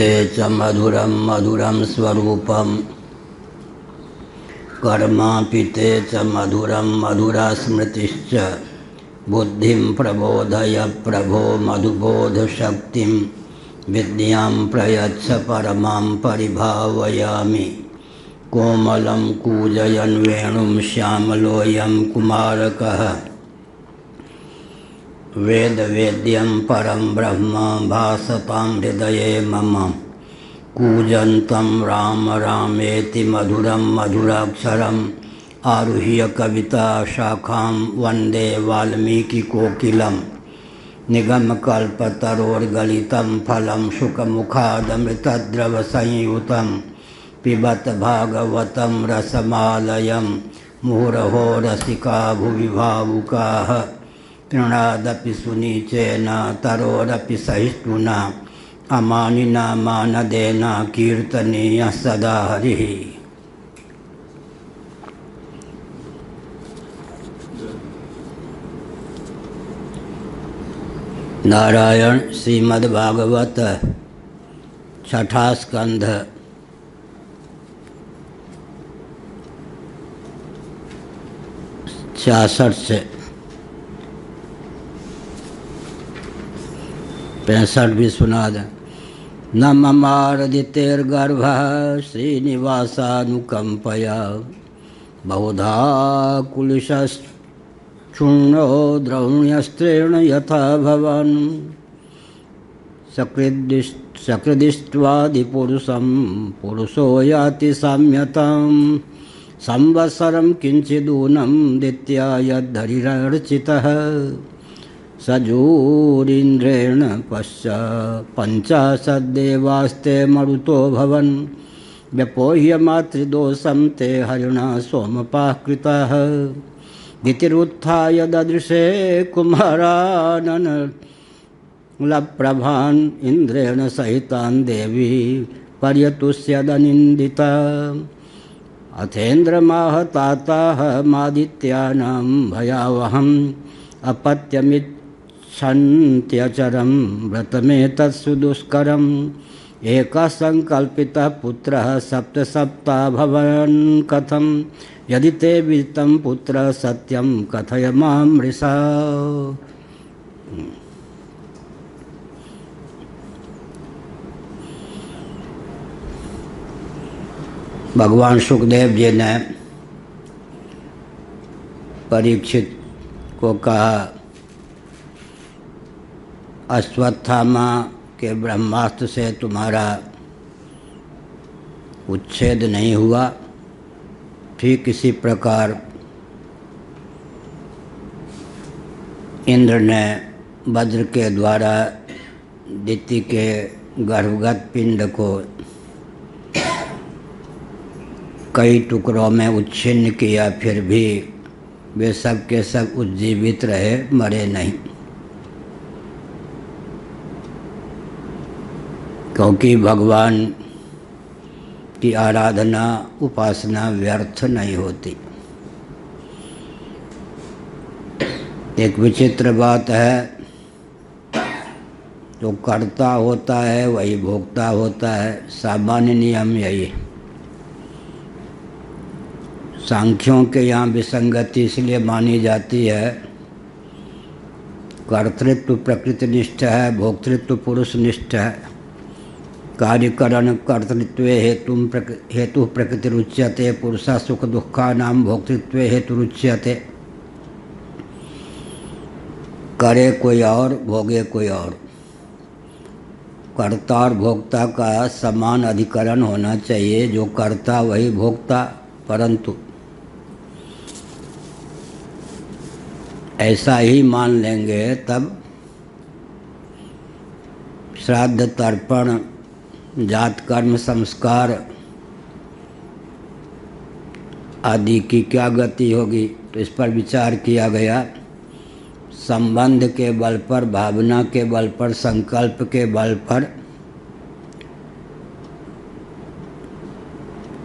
पीते च मधुरं मधुरं स्वरूपं कर्मापिते च मधुरं मधुरा स्मृतिश्च बुद्धिं प्रबोधय प्रभो मधुबोधशक्तिं विद्यां प्रयच्छ परमां परिभावयामि। कोमलं कूजयन् वेणुं श्यामलोऽयं कुमारकः वेदवेद्यं परं ब्रह्म भासतां हृदये मम। कूजन्तं राम रामेति मधुरं मधुराक्षरम् आरुह्य कविता शाखां वन्दे वाल्मीकिकोकिलं। निगमकल्पतरोर्गलितं फलं शुकमुखादमृतद्रवसंयुतं पिबत भागवतं रसमालयं मुहुरहो रसिका भुवि भावुकाः। तृणादपि सुनीचेन तरोरपि सहिष्णुना अमानिना मानदेन कीर्तनीयः सदा हरिः। नारायण श्रीमद्भागवत छठा स्कंध 66 से 65 भी सुना दें। न ममारदितेर्गर्भः श्रीनिवासानुकंपया बहुधा कुलिशक्षुण्णो द्रौण्यस्त्रेण यथा भवन् सकृदिष्ट्वादिपुरुषं पुरुषो याति साम्यतां संवत्सरं किंचिदूनं दित्या यद्धरिरर्चितः सजूरीन्द्रेण पञ्चाशद्देवास्ते मरुतो भवन् व्यपोह्य मातृदोषं ते हरिणा सोमपाः कृताः। दितिरुत्थाय ददृशे कुमाराननलप्रभान् इन्द्रेण सहितान् देवी पर्यतुष्यदनिन्दिता। अथेन्द्रमाह ताताः मादित्यानां भयावहम् अपत्यमिच्छन्त्यचरं व्रतमेतत्सु दुष्करम्। एकः संकल्पितः पुत्रः सप्तसप्ताभवन् कथं यदि ते विदितं पुत्रः सत्यं कथय मां मृषा। भगवान सुखदेव जी ने परीक्षित को कहा, अश्वत्थामा के ब्रह्मास्त्र से तुम्हारा उच्छेद नहीं हुआ, ठीक इसी प्रकार इंद्र ने वज्र के द्वारा दिति के गर्भगत पिंड को कई टुकड़ों में उच्छिन्न किया, फिर भी वे सब के सब उज्जीवित रहे, मरे नहीं, क्योंकि भगवान की आराधना उपासना व्यर्थ नहीं होती। एक विचित्र बात है, जो कर्ता होता है वही भोक्ता होता है, सामान्य नियम यही। सांख्यों के यहाँ विसंगति इसलिए मानी जाती है, कर्तृत्व प्रकृतिनिष्ठ है, भोक्तृत्व पुरुषनिष्ठ है। कार्यकरण कर्तृत्व हेतु प्रकृतिरुच्यते, पुरुषा सुख दुखानां भोक्तृत्व हेतुरुच्यते। करे कोई और, भोगे कोई और। कर्ता और भोक्ता का समान अधिकरण होना चाहिए, जो कर्ता वही भोक्ता। परंतु ऐसा ही मान लेंगे तब श्राद्ध तर्पण जात कर्म संस्कार आदि की क्या गति होगी। तो इस पर विचार किया गया। संबंध के बल पर, भावना के बल पर, संकल्प के बल पर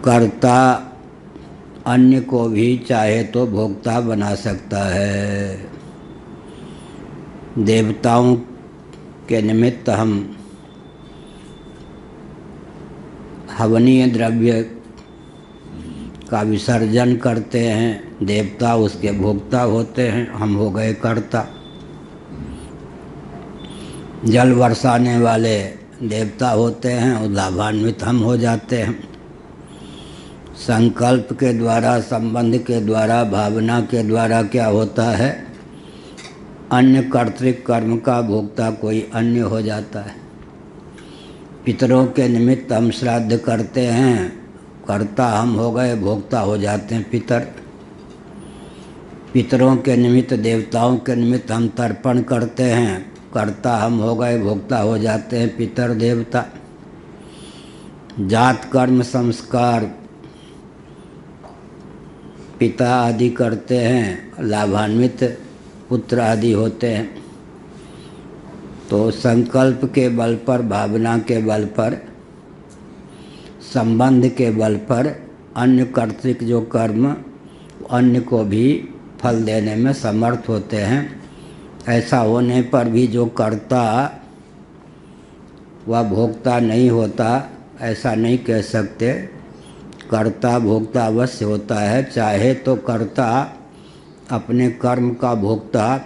कर्ता अन्य को भी चाहे तो भोक्ता बना सकता है। देवताओं के निमित्त हम हवनीय द्रव्य का विसर्जन करते हैं, देवता उसके भोक्ता होते हैं, हम हो गए कर्ता। जल बरसाने वाले देवता होते हैं और लाभान्वित हम हो जाते हैं। संकल्प के द्वारा, संबंध के द्वारा, भावना के द्वारा क्या होता है, अन्य कर्तृक कर्म का भोक्ता कोई अन्य हो जाता है। पितरों के निमित्त हम श्राद्ध करते हैं, कर्ता हम हो गए, भोक्ता हो जाते हैं पितर। पितरों के निमित्त, देवताओं के निमित्त हम तर्पण करते हैं, कर्ता हम हो गए, भोक्ता हो जाते हैं पितर देवता। जात कर्म संस्कार पिता आदि करते हैं, लाभान्वित पुत्र आदि होते हैं। तो संकल्प के बल पर, भावना के बल पर, संबंध के बल पर अन्य कर्तृक जो कर्म अन्य को भी फल देने में समर्थ होते हैं। ऐसा होने पर भी जो कर्ता वह भोक्ता नहीं होता, ऐसा नहीं कह सकते। कर्ता भोक्ता अवश्य होता है। चाहे तो कर्ता अपने कर्म का भोक्ता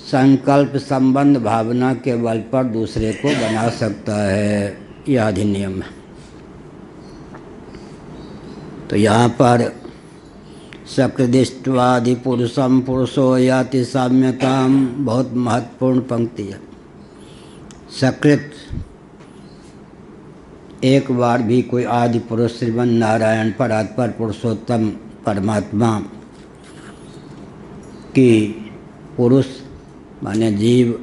संकल्प, संबंध, भावना के बल पर दूसरे को बना सकता है, यह अधिनियम है। तो यहाँ पर सकृदिष्ट्वादि पुरुषम पुरुषो याति साम्यताम, बहुत महत्वपूर्ण पंक्ति है। सकृत, एक बार भी कोई आदि पुरुष श्रीमन नारायण परात्पर पुरुषोत्तम परमात्मा की, पुरुष माने जीव,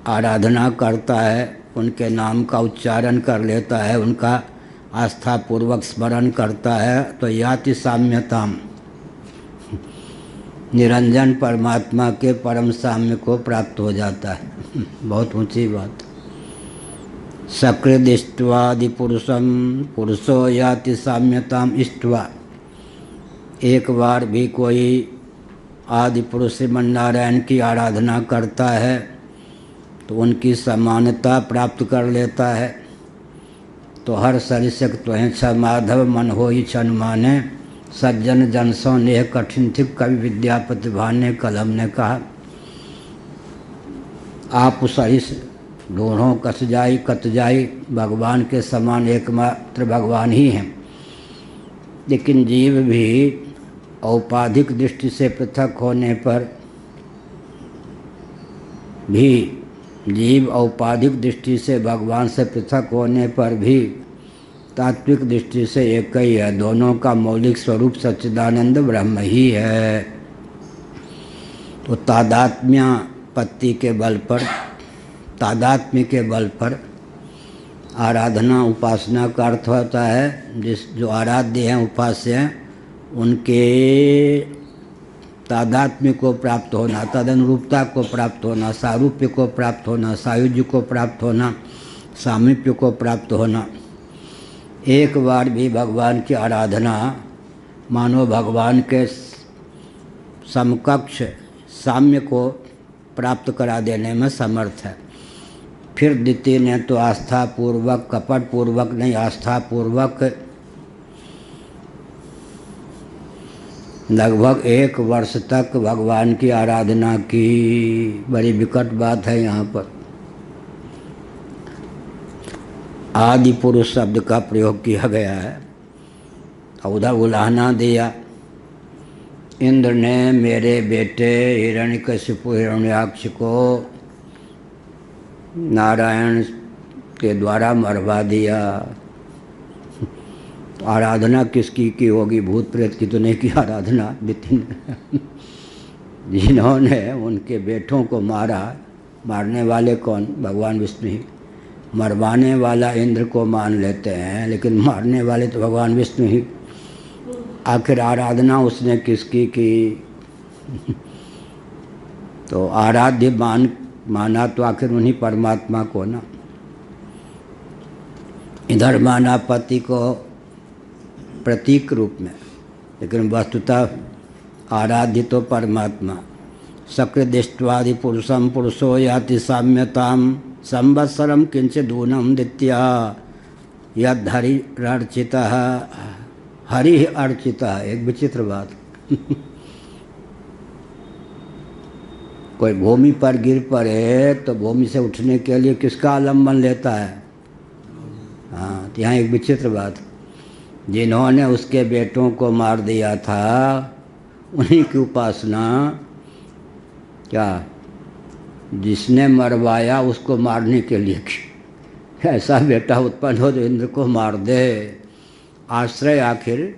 आराधना करता है, उनके नाम का उच्चारण कर लेता है, उनका आस्थापूर्वक स्मरण करता है, तो याति साम्यताम, निरंजन परमात्मा के परम साम्य को प्राप्त हो जाता है। बहुत ऊंची बात। सकृद इष्ट्वादि पुरुषम पुरुषो याति साम्यताम इष्ट्वा, एक बार भी कोई आदि पुरुष श्रीमन नारायण की आराधना करता है तो उनकी समानता प्राप्त कर लेता है। तो हर सरिसक तो हैं छ माधव मन हो ही छन माने, सज्जन जन सो नेह कठिन थी कवि विद्यापति भाने, कलम ने कहा। आप सरिस ढूंढो कस जाई कत जाई, भगवान के समान एकमात्र भगवान ही हैं। लेकिन जीव भी औपाधिक दृष्टि से पृथक होने पर भी, जीव औपाधिक दृष्टि से भगवान से पृथक होने पर भी तात्विक दृष्टि से एक ही है। दोनों का मौलिक स्वरूप सच्चिदानंद ब्रह्म ही है। तो तादात्म्यापत्ति के बल पर, तादात्म्य के बल पर आराधना, उपासना का अर्थ होता है जो आराध्य हैं, उपास्य हैं, उनके तादात्म्य को प्राप्त होना, तदनुरूपता को प्राप्त होना, सारूप्य को प्राप्त होना, सायुज्य को प्राप्त होना, सामीप्य को प्राप्त होना। एक बार भी भगवान की आराधना मानो भगवान के समकक्ष साम्य को प्राप्त करा देने में समर्थ है। फिर द्वितीय ने तो आस्थापूर्वक, कपटपूर्वक नहीं, आस्थापूर्वक लगभग 1 वर्ष तक भगवान की आराधना की। बड़ी विकट बात है यहाँ पर। आदि पुरुष शब्द का प्रयोग किया गया है। उधर उलाहना दिया, इंद्र ने मेरे बेटे हिरण्यकशिपु हिरण्याक्ष को नारायण के द्वारा मरवा दिया। आराधना किसकी की होगी? भूत प्रेत की तो नहीं की आराधना। नितिन जिन्होंने उनके बेटों को मारा, मारने वाले कौन? भगवान विष्णु ही। मरवाने वाला इंद्र को मान लेते हैं, लेकिन मारने वाले तो भगवान विष्णु ही। आखिर आराधना उसने किसकी की? तो आराध्य माना तो आखिर उन्हीं परमात्मा को ना। इधर माना पति को प्रतीक रूप में, लेकिन वस्तुतः आराध्य तो परमात्मा। सकृदिष्ट्वादि पुरुषम पुरुषो याति साम्यताम संवत्सरम किंचिदूनम द्वितीया यद हरि अर्चिता हरि अर्चिता, एक विचित्र बात। कोई भूमि पर गिर पड़े तो भूमि से उठने के लिए किसका आलम्बन लेता है? हाँ, तो यहाँ एक विचित्र बात, जिन्होंने उसके बेटों को मार दिया था उन्हीं की उपासना, क्या जिसने मरवाया उसको मारने के लिए की। ऐसा बेटा उत्पन्न हो जो इंद्र को मार दे। आश्रय आखिर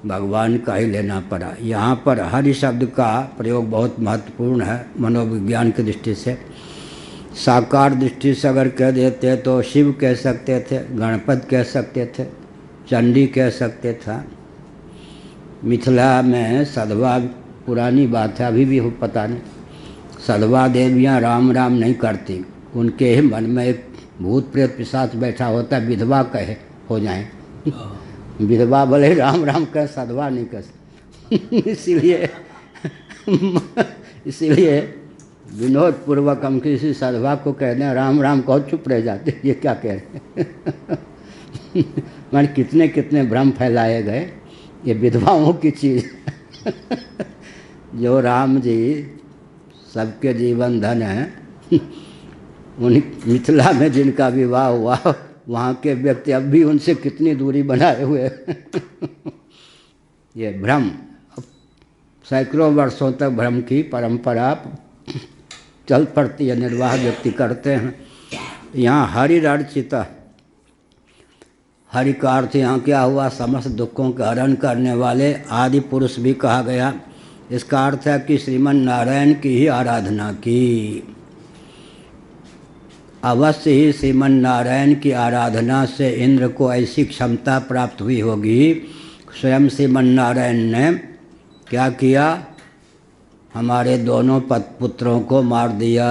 भगवान का ही लेना पड़ा। यहाँ पर हरि शब्द का प्रयोग बहुत महत्वपूर्ण है मनोविज्ञान की दृष्टि से। साकार दृष्टि से अगर कह देते तो शिव कह सकते थे, गणपति कह सकते थे, चंडी कह सकते थे। मिथिला में सधवा, पुरानी बात है, अभी भी हो पता नहीं, सधवा देवियाँ राम राम नहीं करती, उनके ही मन में एक भूत प्रेत पिशाच बैठा होता है, विधवा कहे हो जाए। विधवा भले राम राम कह, सधवा नहीं कह। इसीलिए विनोद पूर्वक हम किसी सधवा को कहते हैं राम राम कहो, चुप रह जाते, ये क्या कह रहे हैं। मैंने कितने कितने भ्रम फैलाए गए, ये विधवाओं की चीज़। जो राम जी सबके जीवन धन है, उन मिथिला में जिनका विवाह हुआ वहाँ के व्यक्ति अब भी उनसे कितनी दूरी बनाए हुए। ये भ्रम सैकड़ों वर्षों तक भ्रम की परंपरा चल पड़ती है, निर्वाह व्यक्ति करते हैं। यहाँ हरि अर्चिता, हरि का अर्थ यहाँ क्या हुआ? समस्त दुखों का हरण करने वाले आदि पुरुष भी कहा गया। इसका अर्थ है कि श्रीमन नारायण की ही आराधना की। अवश्य ही श्रीमन नारायण की आराधना से इंद्र को ऐसी क्षमता प्राप्त हुई होगी। स्वयं श्रीमन नारायण ने क्या किया? हमारे दोनों पुत्रों को मार दिया।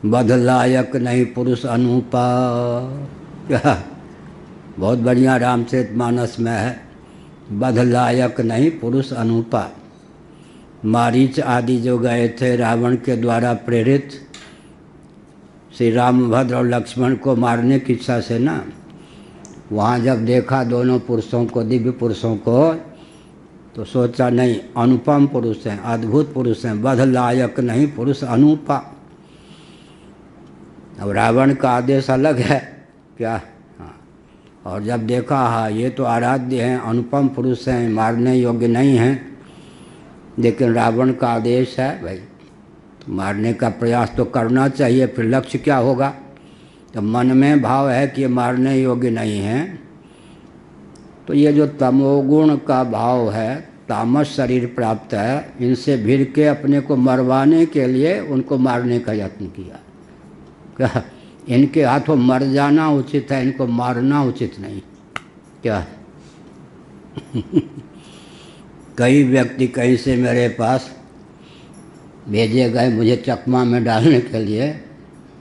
बध लायक नहीं पुरुष अनूपा, क्या बहुत बढ़िया रामचरितमानस में है। बध लायक नहीं पुरुष अनूपा। मारीच आदि जो गए थे रावण के द्वारा प्रेरित, श्री रामभद्र और लक्ष्मण को मारने की इच्छा से ना, वहाँ जब देखा दोनों पुरुषों को, दिव्य पुरुषों को, तो सोचा नहीं अनुपम पुरुष हैं, अद्भुत पुरुष हैं, बध लायक नहीं पुरुष अनूपा। अब रावण का आदेश अलग है क्या? हाँ, और जब देखा हाँ ये तो आराध्य हैं, अनुपम पुरुष हैं, मारने योग्य नहीं हैं, लेकिन रावण का आदेश है भाई तो मारने का प्रयास तो करना चाहिए, फिर लक्ष्य क्या होगा? तो मन में भाव है कि ये मारने योग्य नहीं हैं, तो ये जो तमोगुण का भाव है, तामस शरीर प्राप्त है, इनसे भिड़ के अपने को मरवाने के लिए उनको मारने का यत्न किया। क्या इनके हाथों मर जाना उचित है, इनको मारना उचित नहीं? क्या कई व्यक्ति कहीं से मेरे पास भेजे गए मुझे चकमा में डालने के लिए,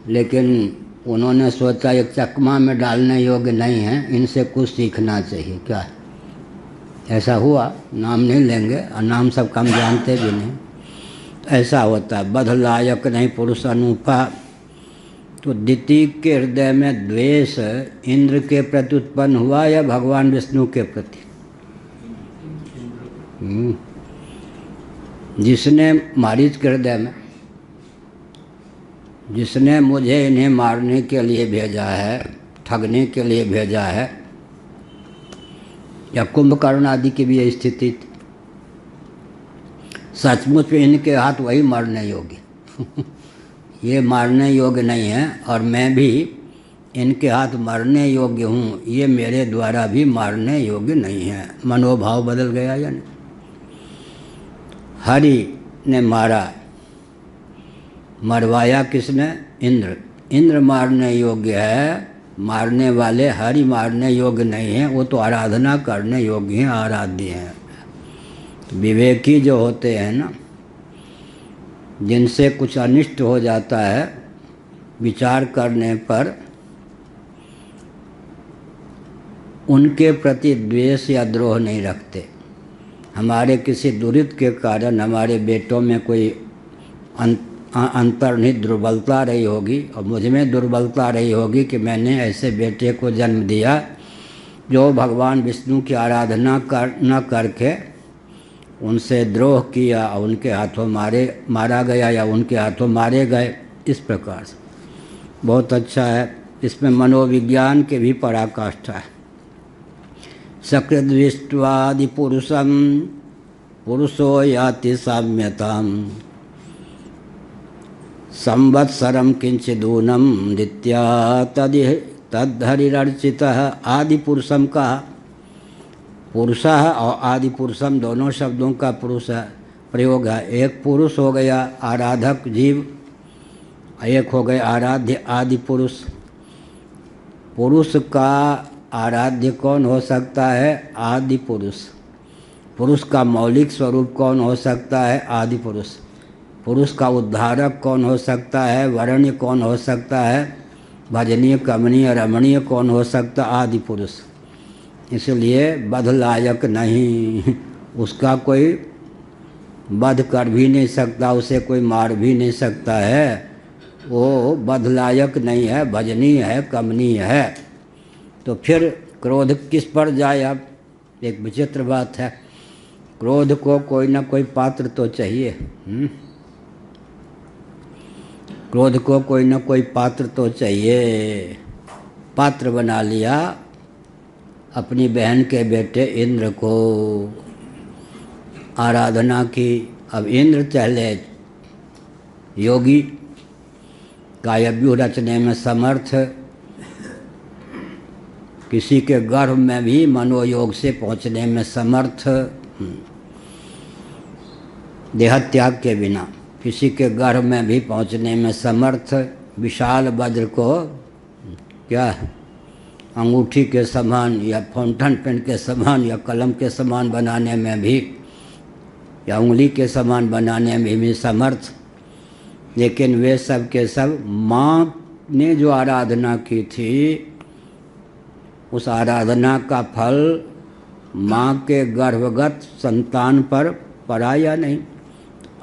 लेकिन उन्होंने सोचा एक चकमा में डालने योग्य नहीं है, इनसे कुछ सीखना चाहिए। क्या ऐसा हुआ? नाम नहीं लेंगे और नाम सबका हम जानते भी नहीं। ऐसा होता है, बध लायक नहीं पुरुष अनूपा। तो द्वितीय के हृदय में द्वेष इंद्र के प्रति उत्पन्न हुआ या भगवान विष्णु के प्रति? जिसने मारीच के हृदय में, जिसने मुझे इन्हें मारने के लिए भेजा है, ठगने के लिए भेजा है, या कुंभकर्ण आदि की भी यही स्थिति थी। सचमुच में इनके हाथ वही मारने योग्य ये मारने योग्य नहीं है, और मैं भी इनके हाथ मारने योग्य हूँ, ये मेरे द्वारा भी मारने योग्य नहीं है। मनोभाव बदल गया या नहीं? हरि ने मारा, मरवाया किसने? इंद्र। इंद्र मारने योग्य है, मारने वाले हरि मारने योग्य नहीं हैं, वो तो आराधना करने योग्य हैं, आराध्य हैं। विवेकी जो होते हैं ना, जिनसे कुछ अनिष्ट हो जाता है, विचार करने पर उनके प्रति द्वेष या द्रोह नहीं रखते। हमारे किसी दुरित के कारण हमारे बेटों में कोई अंतर्निहित दुर्बलता रही होगी और मुझ में दुर्बलता रही होगी कि मैंने ऐसे बेटे को जन्म दिया जो भगवान विष्णु की आराधना न करके उनसे द्रोह किया और उनके हाथों मारा गया या उनके हाथों मारे गए। इस प्रकार से बहुत अच्छा है। इसमें मनोविज्ञान के भी पराकाष्ठा है। सकृद्दृष्ट्वादि पुरुषम पुरुषो याति साम्यताम संवत्सरम किंचिदूनम नित्या तद्धरिरर्चितः। आदि पुरुषम का पुरुषः और आदि पुरुषम दोनों शब्दों का पुरुष प्रयोग है। एक पुरुष हो गया आराधक जीव, एक हो गए आराध्य आदि पुरुष। पुरुष का आराध्य कौन हो सकता है? आदि पुरुष। पुरुष का मौलिक स्वरूप कौन हो सकता है? आदि पुरुष। पुरुष का उद्धारक कौन हो सकता है? वरण्य कौन हो सकता है? भजनीय कमनीय रमणीय कौन हो सकता? आदि पुरुष। इसलिए वध लायक नहीं, उसका कोई वध कर भी नहीं सकता, उसे कोई मार भी नहीं सकता है, वो वध लायक नहीं है, भजनीय है, कमनीय है। तो फिर क्रोध किस पर जाए? अब एक विचित्र बात है, क्रोध को कोई ना कोई पात्र तो चाहिए। क्रोध को कोई ना कोई पात्र तो चाहिए। पात्र बना लिया अपनी बहन के बेटे इंद्र को, आराधना की। अब इंद्र चले योगी, काव्य रचने में समर्थ, किसी के गर्भ में भी मनोयोग से पहुंचने में समर्थ, देहत्याग के बिना किसी के गर्भ में भी पहुंचने में समर्थ। विशाल वज्र को क्या अंगूठी के समान या फाउंटेन पेन के समान या कलम के समान बनाने में भी या उंगली के समान बनाने में भी समर्थ। लेकिन वे सब के सब माँ ने जो आराधना की थी, उस आराधना का फल माँ के गर्भगत संतान पर पड़ा या नहीं?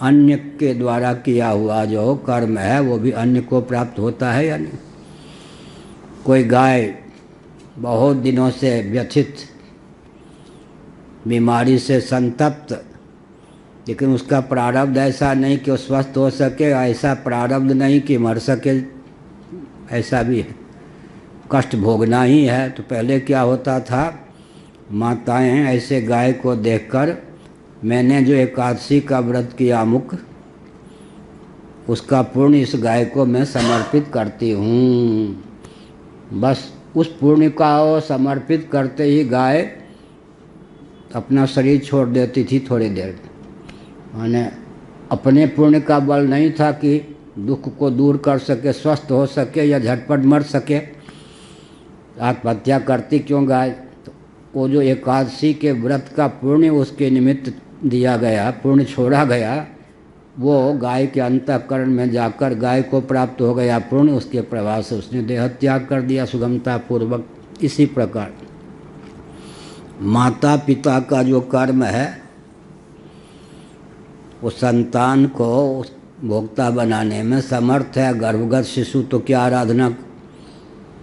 अन्य के द्वारा किया हुआ जो कर्म है वो भी अन्य को प्राप्त होता है या नहीं? कोई गाय बहुत दिनों से व्यथित, बीमारी से संतप्त, लेकिन उसका प्रारब्ध ऐसा नहीं कि वो स्वस्थ हो सके, ऐसा प्रारब्ध नहीं कि मर सके, ऐसा भी है, कष्ट भोगना ही है। तो पहले क्या होता था, माताएं ऐसे गाय को देखकर, मैंने जो एकादशी का व्रत किया अमुक, उसका पुण्य इस गाय को मैं समर्पित करती हूँ। बस उस पुण्य का समर्पित करते ही गाय अपना शरीर छोड़ देती थी थोड़ी देर। माने अपने पुण्य का बल नहीं था कि दुख को दूर कर सके, स्वस्थ हो सके या झटपट मर सके, आत्महत्या करती क्यों गाय? तो वो जो एकादशी के व्रत का पुण्य उसके निमित्त दिया गया, पुण्य छोड़ा गया, वो गाय के अंतःकरण में जाकर गाय को प्राप्त हो गया पुण्य, उसके प्रभाव से उसने देह त्याग कर दिया सुगमता पूर्वक। इसी प्रकार माता पिता का जो कर्म है वो संतान को भोक्ता बनाने में समर्थ है। गर्भगत शिशु तो क्या आराधना,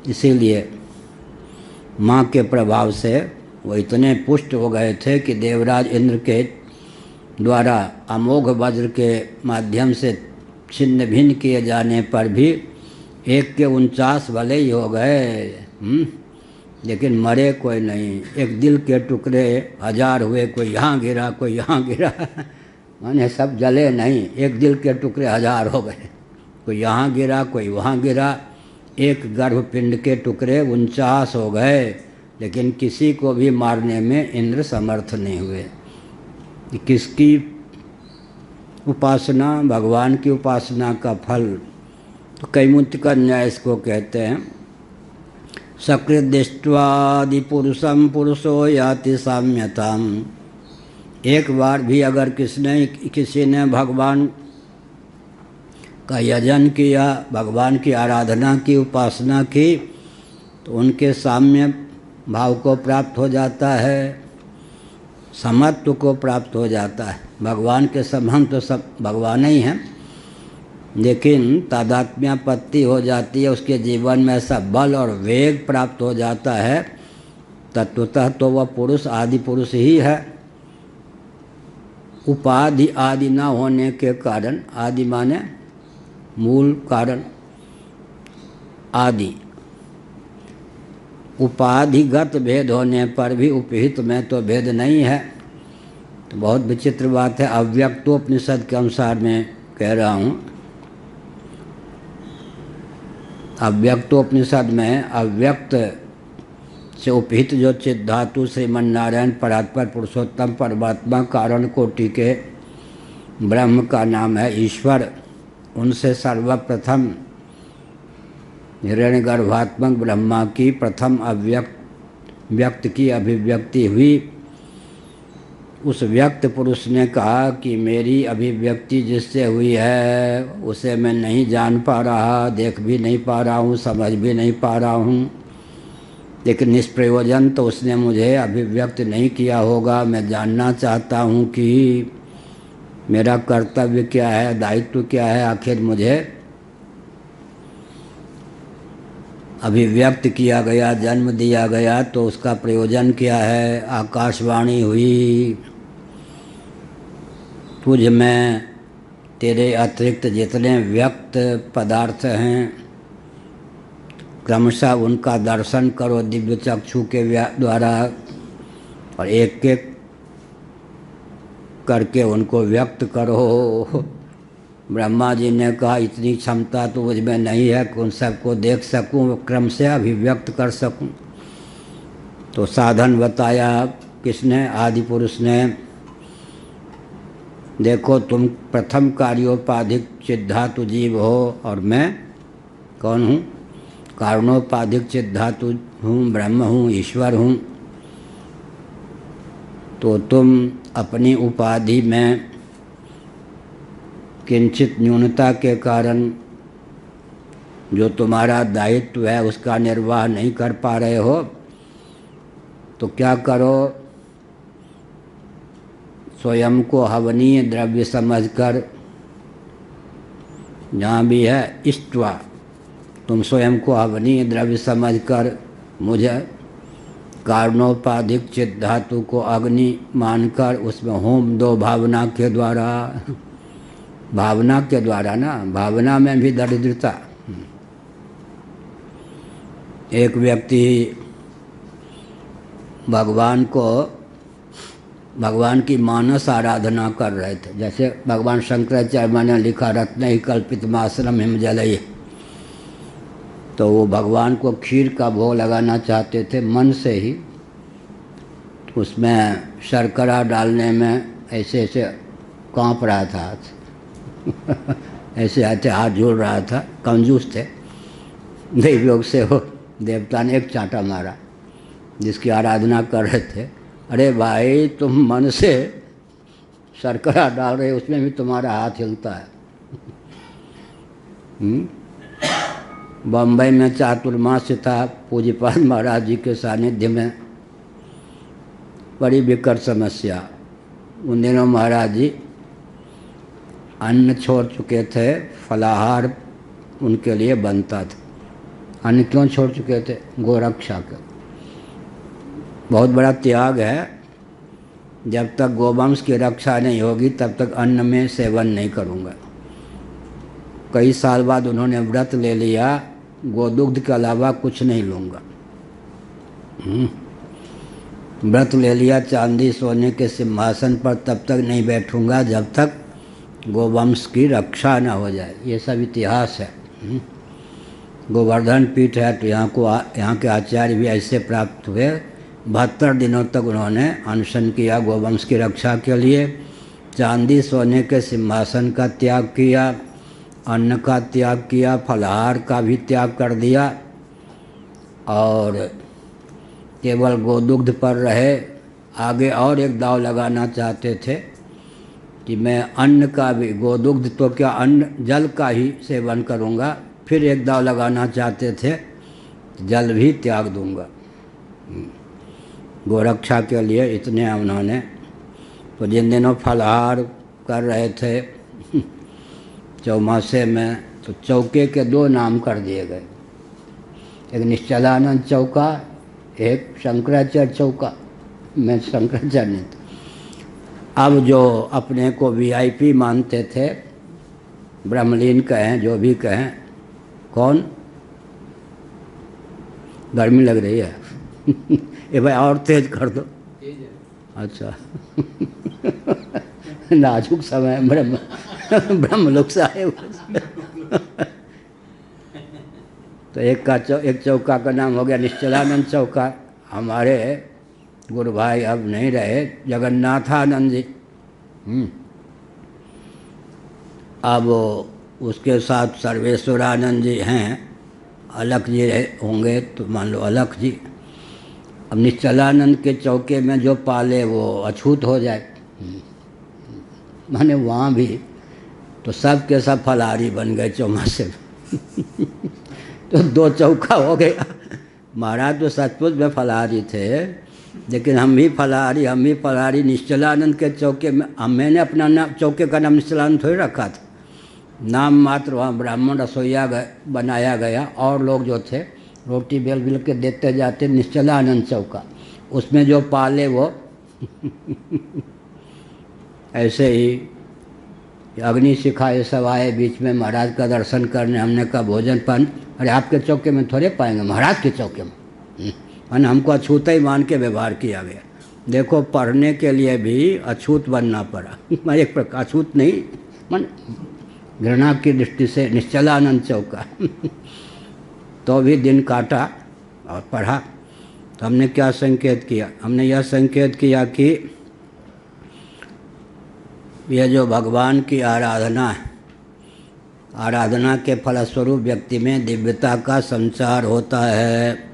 इसीलिए माँ के प्रभाव से वो इतने पुष्ट हो गए थे कि देवराज इंद्र के द्वारा अमोघ वज्र के माध्यम से छिन्न भिन्न किए जाने पर भी 1 के 49 भले ही हो गए, लेकिन मरे कोई नहीं। एक दिल के टुकड़े 1000 हुए, कोई यहाँ गिरा कोई यहाँ गिरा, माने सब जले नहीं, एक दिल के टुकड़े 1000 हो गए, कोई यहाँ गिरा कोई वहाँ गिरा, एक गर्भपिंड के टुकड़े 49 हो गए, लेकिन किसी को भी मारने में इंद्र समर्थ नहीं हुए। किसकी उपासना? भगवान की उपासना का फल। तो कैमुत्य का न्याय इसको कहते हैं। सकृद्दृष्ट्वादि पुरुषम पुरुषो याति साम्यताम। एक बार भी अगर किसी ने भगवान का यजन किया, भगवान की आराधना की, उपासना की, तो उनके साम्य भाव को प्राप्त हो जाता है, समत्व को प्राप्त हो जाता है। भगवान के समान तो सब भगवान ही हैं, लेकिन तादात्म्यापत्ति हो जाती है, उसके जीवन में ऐसा बल और वेग प्राप्त हो जाता है, तत्वतः तो वह पुरुष आदि पुरुष ही है। उपाधि आदि न होने के कारण, आदि माने मूल कारण, आदि उपाधिगत भेद होने पर भी उपहित में तो भेद नहीं है। तो बहुत विचित्र बात है। अव्यक्तोपनिषद के अनुसार मैं कह रहा हूँ, अव्यक्तोपनिषद में अव्यक्त से उपहित जो चित धातु श्रीमन्नारायण परात्पर पुरुषोत्तम परमात्मा कारण कोटि के ब्रह्म का नाम है ईश्वर। उनसे सर्वप्रथम हिरण्यगर्भात्मक ब्रह्मा की प्रथम व्यक्त की अभिव्यक्ति हुई। उस व्यक्त पुरुष ने कहा कि मेरी अभिव्यक्ति जिससे हुई है उसे मैं नहीं जान पा रहा, देख भी नहीं पा रहा हूँ, समझ भी नहीं पा रहा हूँ, लेकिन निष्प्रयोजन तो उसने मुझे अभिव्यक्त नहीं किया होगा। मैं जानना चाहता हूँ कि मेरा कर्तव्य क्या है, दायित्व क्या है, आखिर मुझे अभिव्यक्त किया गया, जन्म दिया गया, तो उसका प्रयोजन क्या है। आकाशवाणी हुई, तुझ में तेरे अतिरिक्त जितने व्यक्त पदार्थ हैं क्रमशः उनका दर्शन करो दिव्य चक्षु के द्वारा, और एक एक करके उनको व्यक्त करो। ब्रह्मा जी ने कहा इतनी क्षमता तो मुझ में नहीं है कि उन सबको देख सकूं, क्रम से अभिव्यक्त कर सकूं। तो साधन बताया किसने, आदि पुरुष ने। देखो तुम प्रथम कार्योपाधिक चिद्धातु जीव हो और मैं कौन हूँ, कारणोपाधिक चिद्धातु हूँ, ब्रह्म हूँ, ईश्वर हूँ। तो तुम अपनी उपाधि में किंचित न्यूनता के कारण जो तुम्हारा दायित्व है उसका निर्वाह नहीं कर पा रहे हो, तो क्या करो, स्वयं को हवनीय द्रव्य समझकर, जहाँ भी है इष्ट्वा, तुम स्वयं को हवनीय द्रव्य समझकर मुझे कारणोपाधिक चित्त धातु को अग्नि मानकर उसमें होम दो भावना के द्वारा। भावना के द्वारा ना, भावना में भी दरिद्रता। एक व्यक्ति भगवान की मानस आराधना कर रहे थे। जैसे भगवान शंकराचार्य ने लिखा रत्न ही कल्पित माश्रम हिम जलय, तो वो भगवान को खीर का भोग लगाना चाहते थे मन से ही। उसमें शर्करा डालने में ऐसे ऐसे काँप रहा था हाथ ऐसे ऐसे हाथ जोड़ रहा था, कंजूस थे। देव योग से हो देवता ने एक चांटा मारा जिसकी आराधना कर रहे थे। अरे भाई तुम मन से शर्करा डाल रहे, उसमें भी तुम्हारा हाथ हिलता है। बम्बई में चातुर्मास्य था, पूज्यपाद महाराज जी के सानिध्य में बड़ी विकट समस्या। उन दिनों महाराज जी अन्न छोड़ चुके थे, फलाहार उनके लिए बनता था। अन्न क्यों छोड़ चुके थे, गोरक्षा का बहुत बड़ा त्याग है। जब तक गोवंश की रक्षा नहीं होगी तब तक अन्न में सेवन नहीं करूँगा। कई साल बाद उन्होंने व्रत ले लिया, गोदुग्ध के अलावा कुछ नहीं लूँगा। व्रत ले लिया, चांदी सोने के सिंहासन पर तब तक नहीं बैठूँगा जब तक गोवंश की रक्षा न हो जाए। ये सब इतिहास है। गोवर्धन पीठ है तो यहाँ के आचार्य भी ऐसे प्राप्त हुए। 72 दिनों तक उन्होंने अनशन किया गोवंश की रक्षा के लिए। चांदी सोने के सिंहासन का त्याग किया, अन्न का त्याग किया, फलाहार का भी त्याग कर दिया और केवल गोदुग्ध पर रहे। आगे और एक दाव लगाना चाहते थे कि मैं अन्न का भी, गोदुग्ध तो क्या अन्न जल का ही सेवन करूँगा। फिर एक दाव लगाना चाहते थे, जल भी त्याग दूँगा गोरक्षा के लिए। इतने उन्होंने, तो जिन दिनों फलाहार कर रहे थे चौमासे में, तो चौके के दो नाम कर दिए गए, एक निश्चलानंद चौका, एक शंकराचार्य चौका। मैं शंकराचार्य नहीं था। अब जो अपने को वीआईपी मानते थे, ब्रह्मलीन कहें जो भी कहें, कौन, गर्मी लग रही है ये भाई और तेज कर दो। अच्छा नाजुक समय ब्रह्मलोक से आए तो एक चौका का नाम हो गया निश्चलानंद चौका। हमारे गुरु भाई अब नहीं रहे, जगन्नाथानंद जी। अब उसके साथ सर्वेश्वरानंद जी हैं, अलख जी होंगे तो मान लो अलख जी। अब निश्चलानंद के चौके में जो पाले वो अछूत हो जाए, माने वहाँ भी तो सब के सब फलाहारी बन गए चौमासे में तो दो चौका हो गया। महाराज तो सचमुच में फलाहारी थे, लेकिन हम भी फलाहारी निश्चलानंद के चौके में। मैंने अपना चौके का नाम निश्चलानंद थोड़ी रखा था, नाम मात्र वहाँ ब्राह्मण रसोईया बनाया गया, और लोग जो थे रोटी बेल के देते जाते। निश्चलानंद चौका, उसमें जो पाले वो ऐसे ही अग्नि शिखा ये सब आए बीच में महाराज का दर्शन करने। हमने कहा भोजन पान, अरे आपके चौके में थोड़े पाएंगे, महाराज के चौके में। मैंने हमको अछूत ही मान के व्यवहार किया गया। देखो पढ़ने के लिए भी अछूत बनना पड़ा मैं एक प्रकार अछूत नहीं, मन घृणा की दृष्टि से निश्चलानंद चौका तो भी दिन काटा और पढ़ा। तो हमने क्या संकेत किया, हमने यह संकेत किया कि यह जो भगवान की आराधना है, आराधना के फलस्वरूप व्यक्ति में दिव्यता का संचार होता है।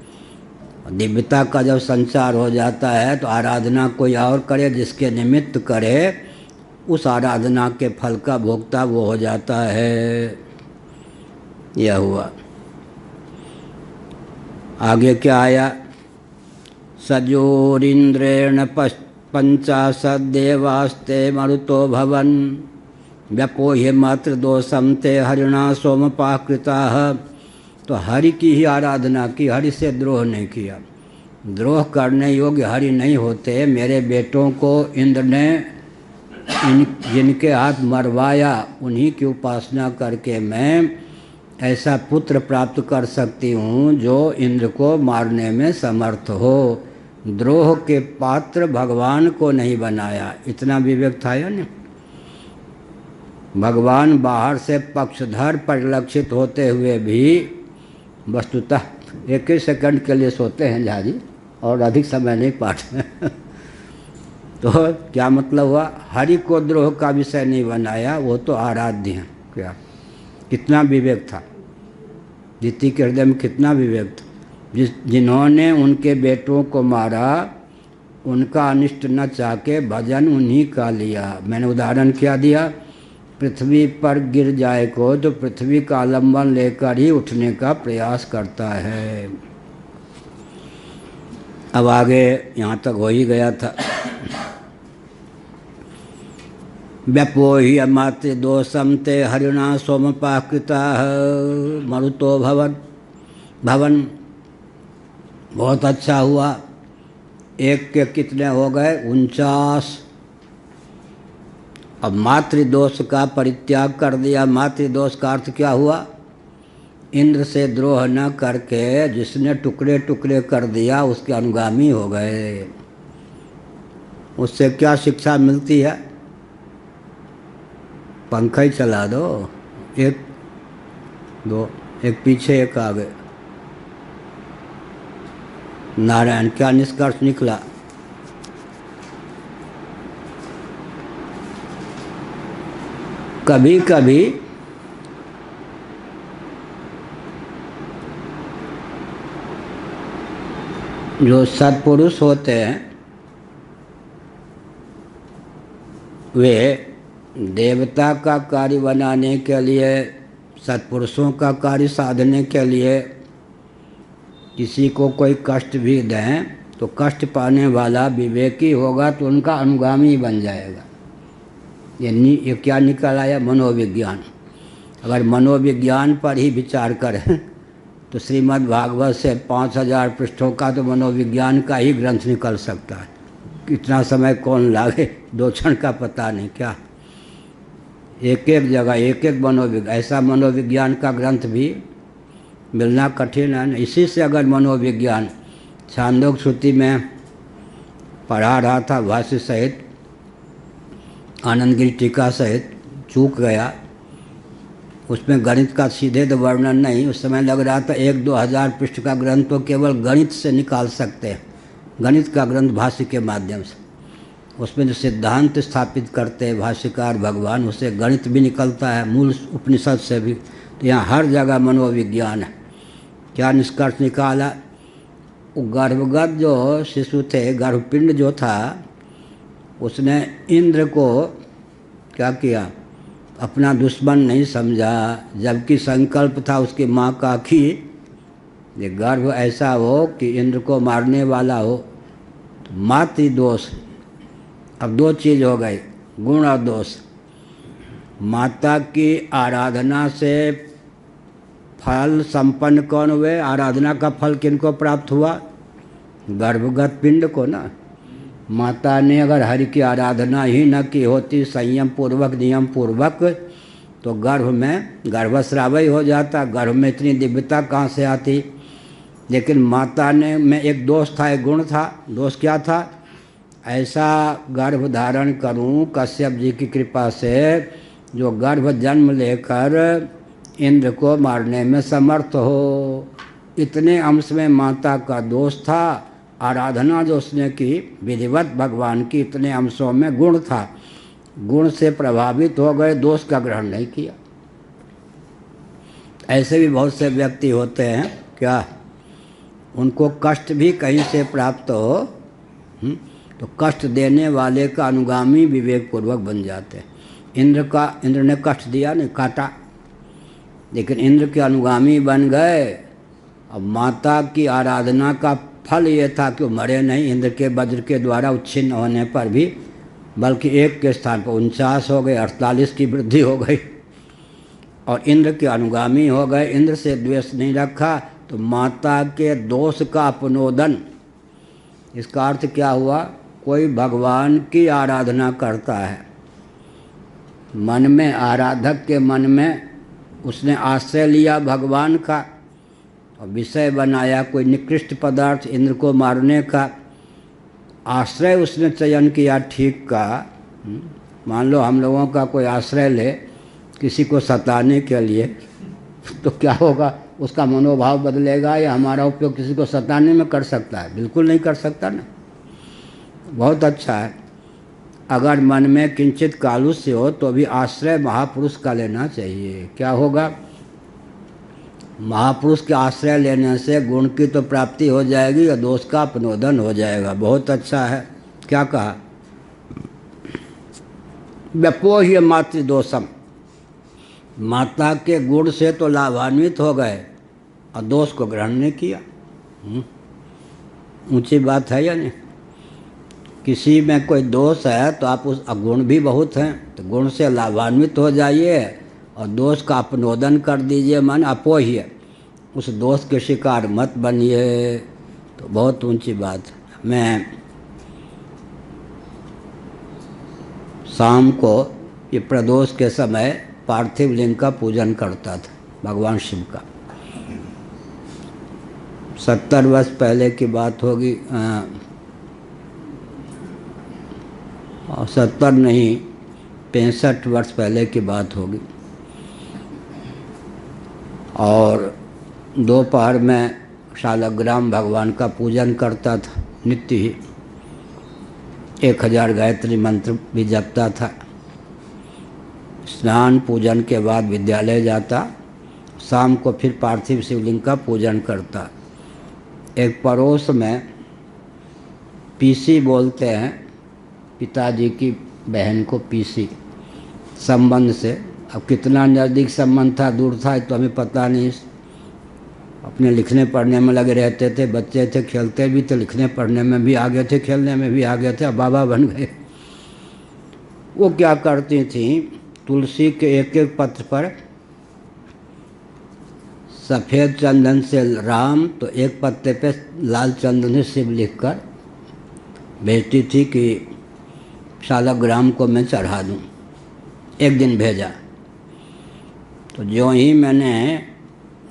दिव्यता का जब संचार हो जाता है तो आराधना कोई और करे, जिसके निमित्त करे, उस आराधना के फल का भोक्ता वो हो जाता है। यह हुआ। आगे क्या आया, सजोरिंद्रेण पंचाशदेवास्ते मरुतो भवन व्यपोह्य मात्र दोषम ते हरिणा सोमपाकृता। तो हरि की ही आराधना की, हरि से द्रोह नहीं किया। द्रोह करने योग्य हरि नहीं होते। मेरे बेटों को इंद्र ने जिनके हाथ मरवाया, उन्हीं की उपासना करके मैं ऐसा पुत्र प्राप्त कर सकती हूँ जो इंद्र को मारने में समर्थ हो। द्रोह के पात्र भगवान को नहीं बनाया, इतना विवेक था या नहीं। भगवान बाहर से पक्षधर परिलक्षित होते हुए भी वस्तुतः एक ही सेकंड के लिए सोते हैं झाजी, और अधिक समय नहीं पाठ में तो क्या मतलब हुआ, हरि को द्रोह का विषय नहीं बनाया, वो तो आराध्य हैं। क्या कितना विवेक था, जीती के हृदय में कितना विवेक था। जिन्होंने उनके बेटों को मारा, उनका अनिष्ट न चाह के भजन उन्हीं का लिया। मैंने उदाहरण क्या दिया, पृथ्वी पर गिर जाए को तो पृथ्वी का आलम्बन लेकर ही उठने का प्रयास करता है। अब आगे यहाँ तक हो ही गया था। व्यपोहि अमात्य दोषम ते हरिणा सोमपाकृता मरुतो भवन। बहुत अच्छा हुआ। एक के कितने हो गए, 49। अब मातृदोष का परित्याग कर दिया। मातृदोष का अर्थ क्या हुआ, इंद्र से द्रोह न करके जिसने टुकड़े टुकड़े कर दिया उसके अनुगामी हो गए। उससे क्या शिक्षा मिलती है, पंखा ही चला दो, एक दो, एक पीछे एक आगे। नारायण क्या निष्कर्ष निकला, कभी कभी जो सत्पुरुष होते हैं वे देवता का कार्य बनाने के लिए, सत्पुरुषों का कार्य साधने के लिए किसी को कोई कष्ट भी दें तो कष्ट पाने वाला विवेकी होगा तो उनका अनुगामी बन जाएगा। ये क्या निकल आया, मनोविज्ञान। अगर मनोविज्ञान पर ही विचार करें तो श्रीमद् भागवत से 5000 पृष्ठों का तो मनोविज्ञान का ही ग्रंथ निकल सकता है। कितना समय कौन लागे, 2 क्षण का पता नहीं क्या। एक एक जगह एक एक मनोविज्ञान, ऐसा मनोविज्ञान का ग्रंथ भी मिलना कठिन है। इसी से अगर मनोविज्ञान छांदोग्य श्रुति में पढ़ा रहा था भाष्य सहित, आनंदगिरी टीका सहित, चूक गया, उसमें गणित का सीधे तो वर्णन नहीं, उस समय लग रहा था 1-2 हज़ार पृष्ठ का ग्रंथ तो केवल गणित से निकाल सकते हैं, गणित का ग्रंथ भाष्य के माध्यम से। उसमें जो सिद्धांत स्थापित करते हैं भाष्यकार भगवान, उससे गणित भी निकलता है, मूल उपनिषद से भी। तो यहाँ हर जगह मनोविज्ञान है। क्या निष्कर्ष निकाला? वो गर्भगत जो शिशु थे, गर्भपिंड जो था, उसने इंद्र को क्या किया, अपना दुश्मन नहीं समझा, जबकि संकल्प था उसकी माँ का कि ये गर्भ ऐसा हो कि इंद्र को मारने वाला हो। तो मातृ दोष, अब 2 चीज़ हो गई, गुण और दोष। माता की आराधना से फल संपन्न कौन हुए? आराधना का फल किनको प्राप्त हुआ? गर्भगत पिंड को ना। माता ने अगर हरि की आराधना ही न की होती संयम पूर्वक, नियम पूर्वक, तो गर्भ में गर्भस्राव ही हो जाता, गर्भ में इतनी दिव्यता कहाँ से आती। लेकिन माता ने में एक दोष था, एक गुण था। दोष क्या था? ऐसा गर्भ धारण करूं कश्यप जी की कृपा से, जो गर्भ जन्म लेकर इंद्र को मारने में समर्थ हो। इतने अंश में माता का दोष था। आराधना जो उसने की विधिवत भगवान की, इतने अंशों में गुण था। गुण से प्रभावित हो गए, दोष का ग्रहण नहीं किया। ऐसे भी बहुत से व्यक्ति होते हैं, क्या उनको कष्ट भी कहीं से प्राप्त हो तो कष्ट देने वाले का अनुगामी विवेक पूर्वक बन जाते हैं। इंद्र ने कष्ट दिया, नहीं काटा, लेकिन इंद्र के अनुगामी बन गए। अब माता की आराधना का फल ये था कि वो मरे नहीं, इंद्र के वज्र के द्वारा उच्छिन्न होने पर भी, बल्कि 1 के स्थान पर 49 हो गए, 48 की वृद्धि हो गई और इंद्र के अनुगामी हो गए। इंद्र से द्वेष नहीं रखा तो माता के दोष का अपनोदन। इसका अर्थ क्या हुआ? कोई भगवान की आराधना करता है, मन में, आराधक के मन में उसने आश्रय लिया भगवान का और विषय बनाया कोई निकृष्ट पदार्थ इंद्र को मारने का, आश्रय उसने चयन किया ठीक का। मान लो हम लोगों का कोई आश्रय ले किसी को सताने के लिए, तो क्या होगा? उसका मनोभाव बदलेगा या हमारा उपयोग किसी को सताने में कर सकता है? बिल्कुल नहीं कर सकता ना। बहुत अच्छा है, अगर मन में किंचित कालुष्य हो तो भी आश्रय महापुरुष का लेना चाहिए। क्या होगा? महापुरुष के आश्रय लेने से गुण की तो प्राप्ति हो जाएगी और दोष का अपनोदन हो जाएगा। बहुत अच्छा है। क्या कहा? व्यपोह्य मातृदोषम, माता के गुण से तो लाभान्वित हो गए और दोष को ग्रहण नहीं किया। ऊंची बात है या नहीं? किसी में कोई दोष है तो आप उस, गुण भी बहुत हैं तो गुण से लाभान्वित हो जाइए और दोष का अपनोदन कर दीजिए। मन अपोह्य, उस दोष के शिकार मत बनिए। तो बहुत ऊंची बात है। मैं शाम को ये प्रदोष के समय पार्थिव लिंग का पूजन करता था, भगवान शिव का। 70 वर्ष पहले की बात होगी, 70 नहीं 65 वर्ष पहले की बात होगी। और दोपहर में शालग्राम भगवान का पूजन करता था नित्य ही, 1000 गायत्री मंत्र भी जपता था। स्नान पूजन के बाद विद्यालय जाता, शाम को फिर पार्थिव शिवलिंग का पूजन करता। एक पड़ोस में पीसी बोलते हैं, पिताजी की बहन को पीसी संबंध से। अब कितना नज़दीक संबंध था दूर था तो हमें पता नहीं। अपने लिखने पढ़ने में लगे रहते थे, बच्चे थे, खेलते भी थे, लिखने पढ़ने में भी आगे थे, खेलने में भी आगे थे। अब बाबा बन गए। वो क्या करती थी, तुलसी के एक एक पत्र पर सफ़ेद चंदन से राम तो एक पत्ते पे लाल चंदन से शिव लिखकर भेजती थी कि शालग्राम को मैं चढ़ा दूँ। एक दिन भेजा तो जो ही मैंने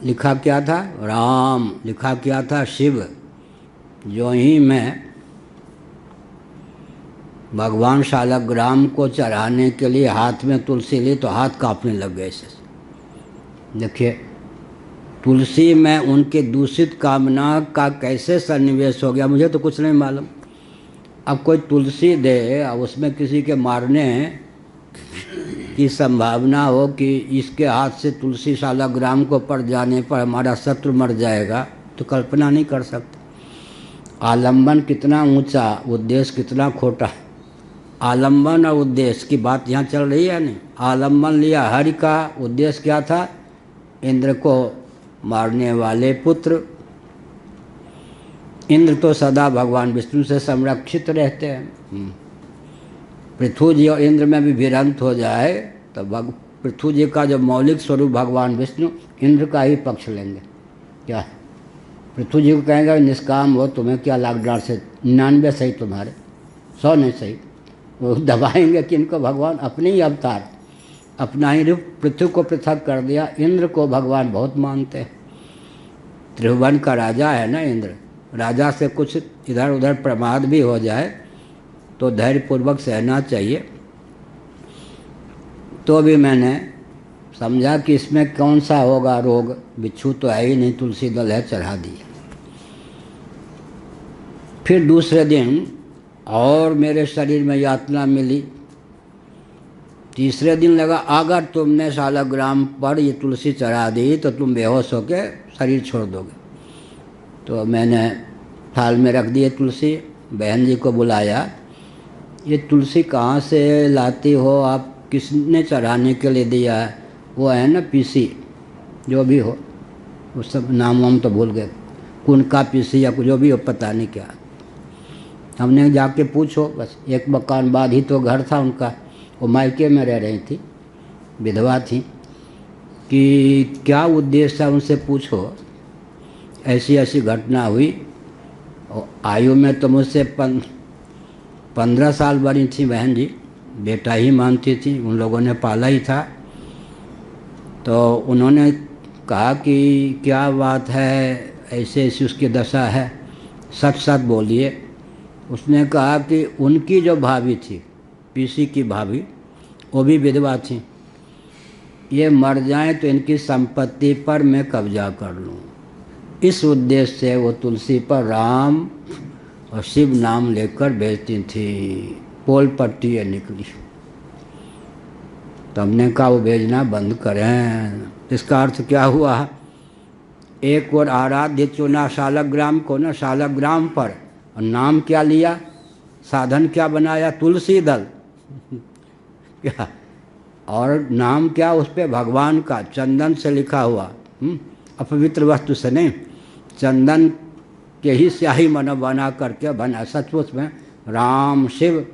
लिखा क्या था राम, लिखा क्या था शिव, जो ही मैं भगवान शालग्राम को चढ़ाने के लिए हाथ में तुलसी ली तो हाथ कांपने लग गए ऐसे। देखिए तुलसी में उनके दूषित कामना का कैसे सन्निवेश हो गया, मुझे तो कुछ नहीं मालूम। अब कोई तुलसी दे और उसमें किसी के मारने की संभावना हो कि इसके हाथ से तुलसी शालग्राम को पड़ जाने पर हमारा शत्रु मर जाएगा, तो कल्पना नहीं कर सकते। आलंबन कितना ऊंचा, उद्देश्य कितना खोटा। आलंबन और उद्देश्य की बात यहाँ चल रही है नहीं। आलंबन लिया हरि का, उद्देश्य क्या था, इंद्र को मारने वाले पुत्र। इंद्र तो सदा भगवान विष्णु से संरक्षित रहते हैं। पृथ्वी जी और इंद्र में भी भिड़ंत हो जाए तो पृथ्वी जी का जो मौलिक स्वरूप भगवान विष्णु इंद्र का ही पक्ष लेंगे। क्या पृथ्वी जी को कहेंगे निष्काम हो, तुम्हें क्या लॉकडाउन से 99 सही, तुम्हारे 100 नहीं सही। वो दबाएंगे कि इनको भगवान अपने ही अवतार, अपना ही रूप पृथ्वी को पृथक कर दिया। इंद्र को भगवान बहुत मानते हैं। त्रिभुवन का राजा है ना इंद्र। राजा से कुछ इधर उधर प्रमाद भी हो जाए तो धैर्यपूर्वक सहना चाहिए। तो भी मैंने समझा कि इसमें कौन सा होगा रोग, बिच्छू तो है ही नहीं, तुलसी दल है, चढ़ा दी। फिर दूसरे दिन और मेरे शरीर में यातना मिली। तीसरे दिन लगा अगर तुमने शालग्राम पर ये तुलसी चढ़ा दी तो तुम बेहोश होकर शरीर छोड़ दोगे। तो मैंने थाल में रख दिए तुलसी, बहन जी को बुलाया, ये तुलसी कहाँ से लाती हो आप, किसने चढ़ाने के लिए दिया है? वो है ना पीसी, जो भी हो, उस सब नाम वाम तो भूल गए, कुनका पीसी या जो भी हो, पता नहीं क्या। हमने जाके पूछो, बस एक मकान बाद ही तो घर था उनका, वो मायके में रह रही थी, विधवा थी, कि क्या उद्देश्य है उनसे पूछो, ऐसी ऐसी घटना हुई। और आयु में तो मुझसे 15 साल बड़ी थी बहन जी, बेटा ही मानती थी, उन लोगों ने पाला ही था। तो उन्होंने कहा कि क्या बात है, ऐसे ऐसी उसकी दशा है, सच सच बोलिए। उसने कहा कि उनकी जो भाभी थी, पीसी की भाभी, वो भी विधवा थी, ये मर जाएं तो इनकी संपत्ति पर मैं कब्जा कर लूँ। इस उद्देश्य से वो तुलसी पर राम और शिव नाम लेकर भेजती थी। पोल पट्टी ये निकली। तो हमने कहा वो भेजना बंद करें। इसका अर्थ क्या हुआ, एक और आराध्य चुना शालग्राम को ना, शालग्राम पर, और नाम क्या लिया, साधन क्या बनाया, तुलसी दल क्या, और नाम क्या उस पर, भगवान का, चंदन से लिखा हुआ, अपवित्र वस्तु से नहीं, चंदन के ही स्याही मन बना करके बना। सचमुच में राम शिव,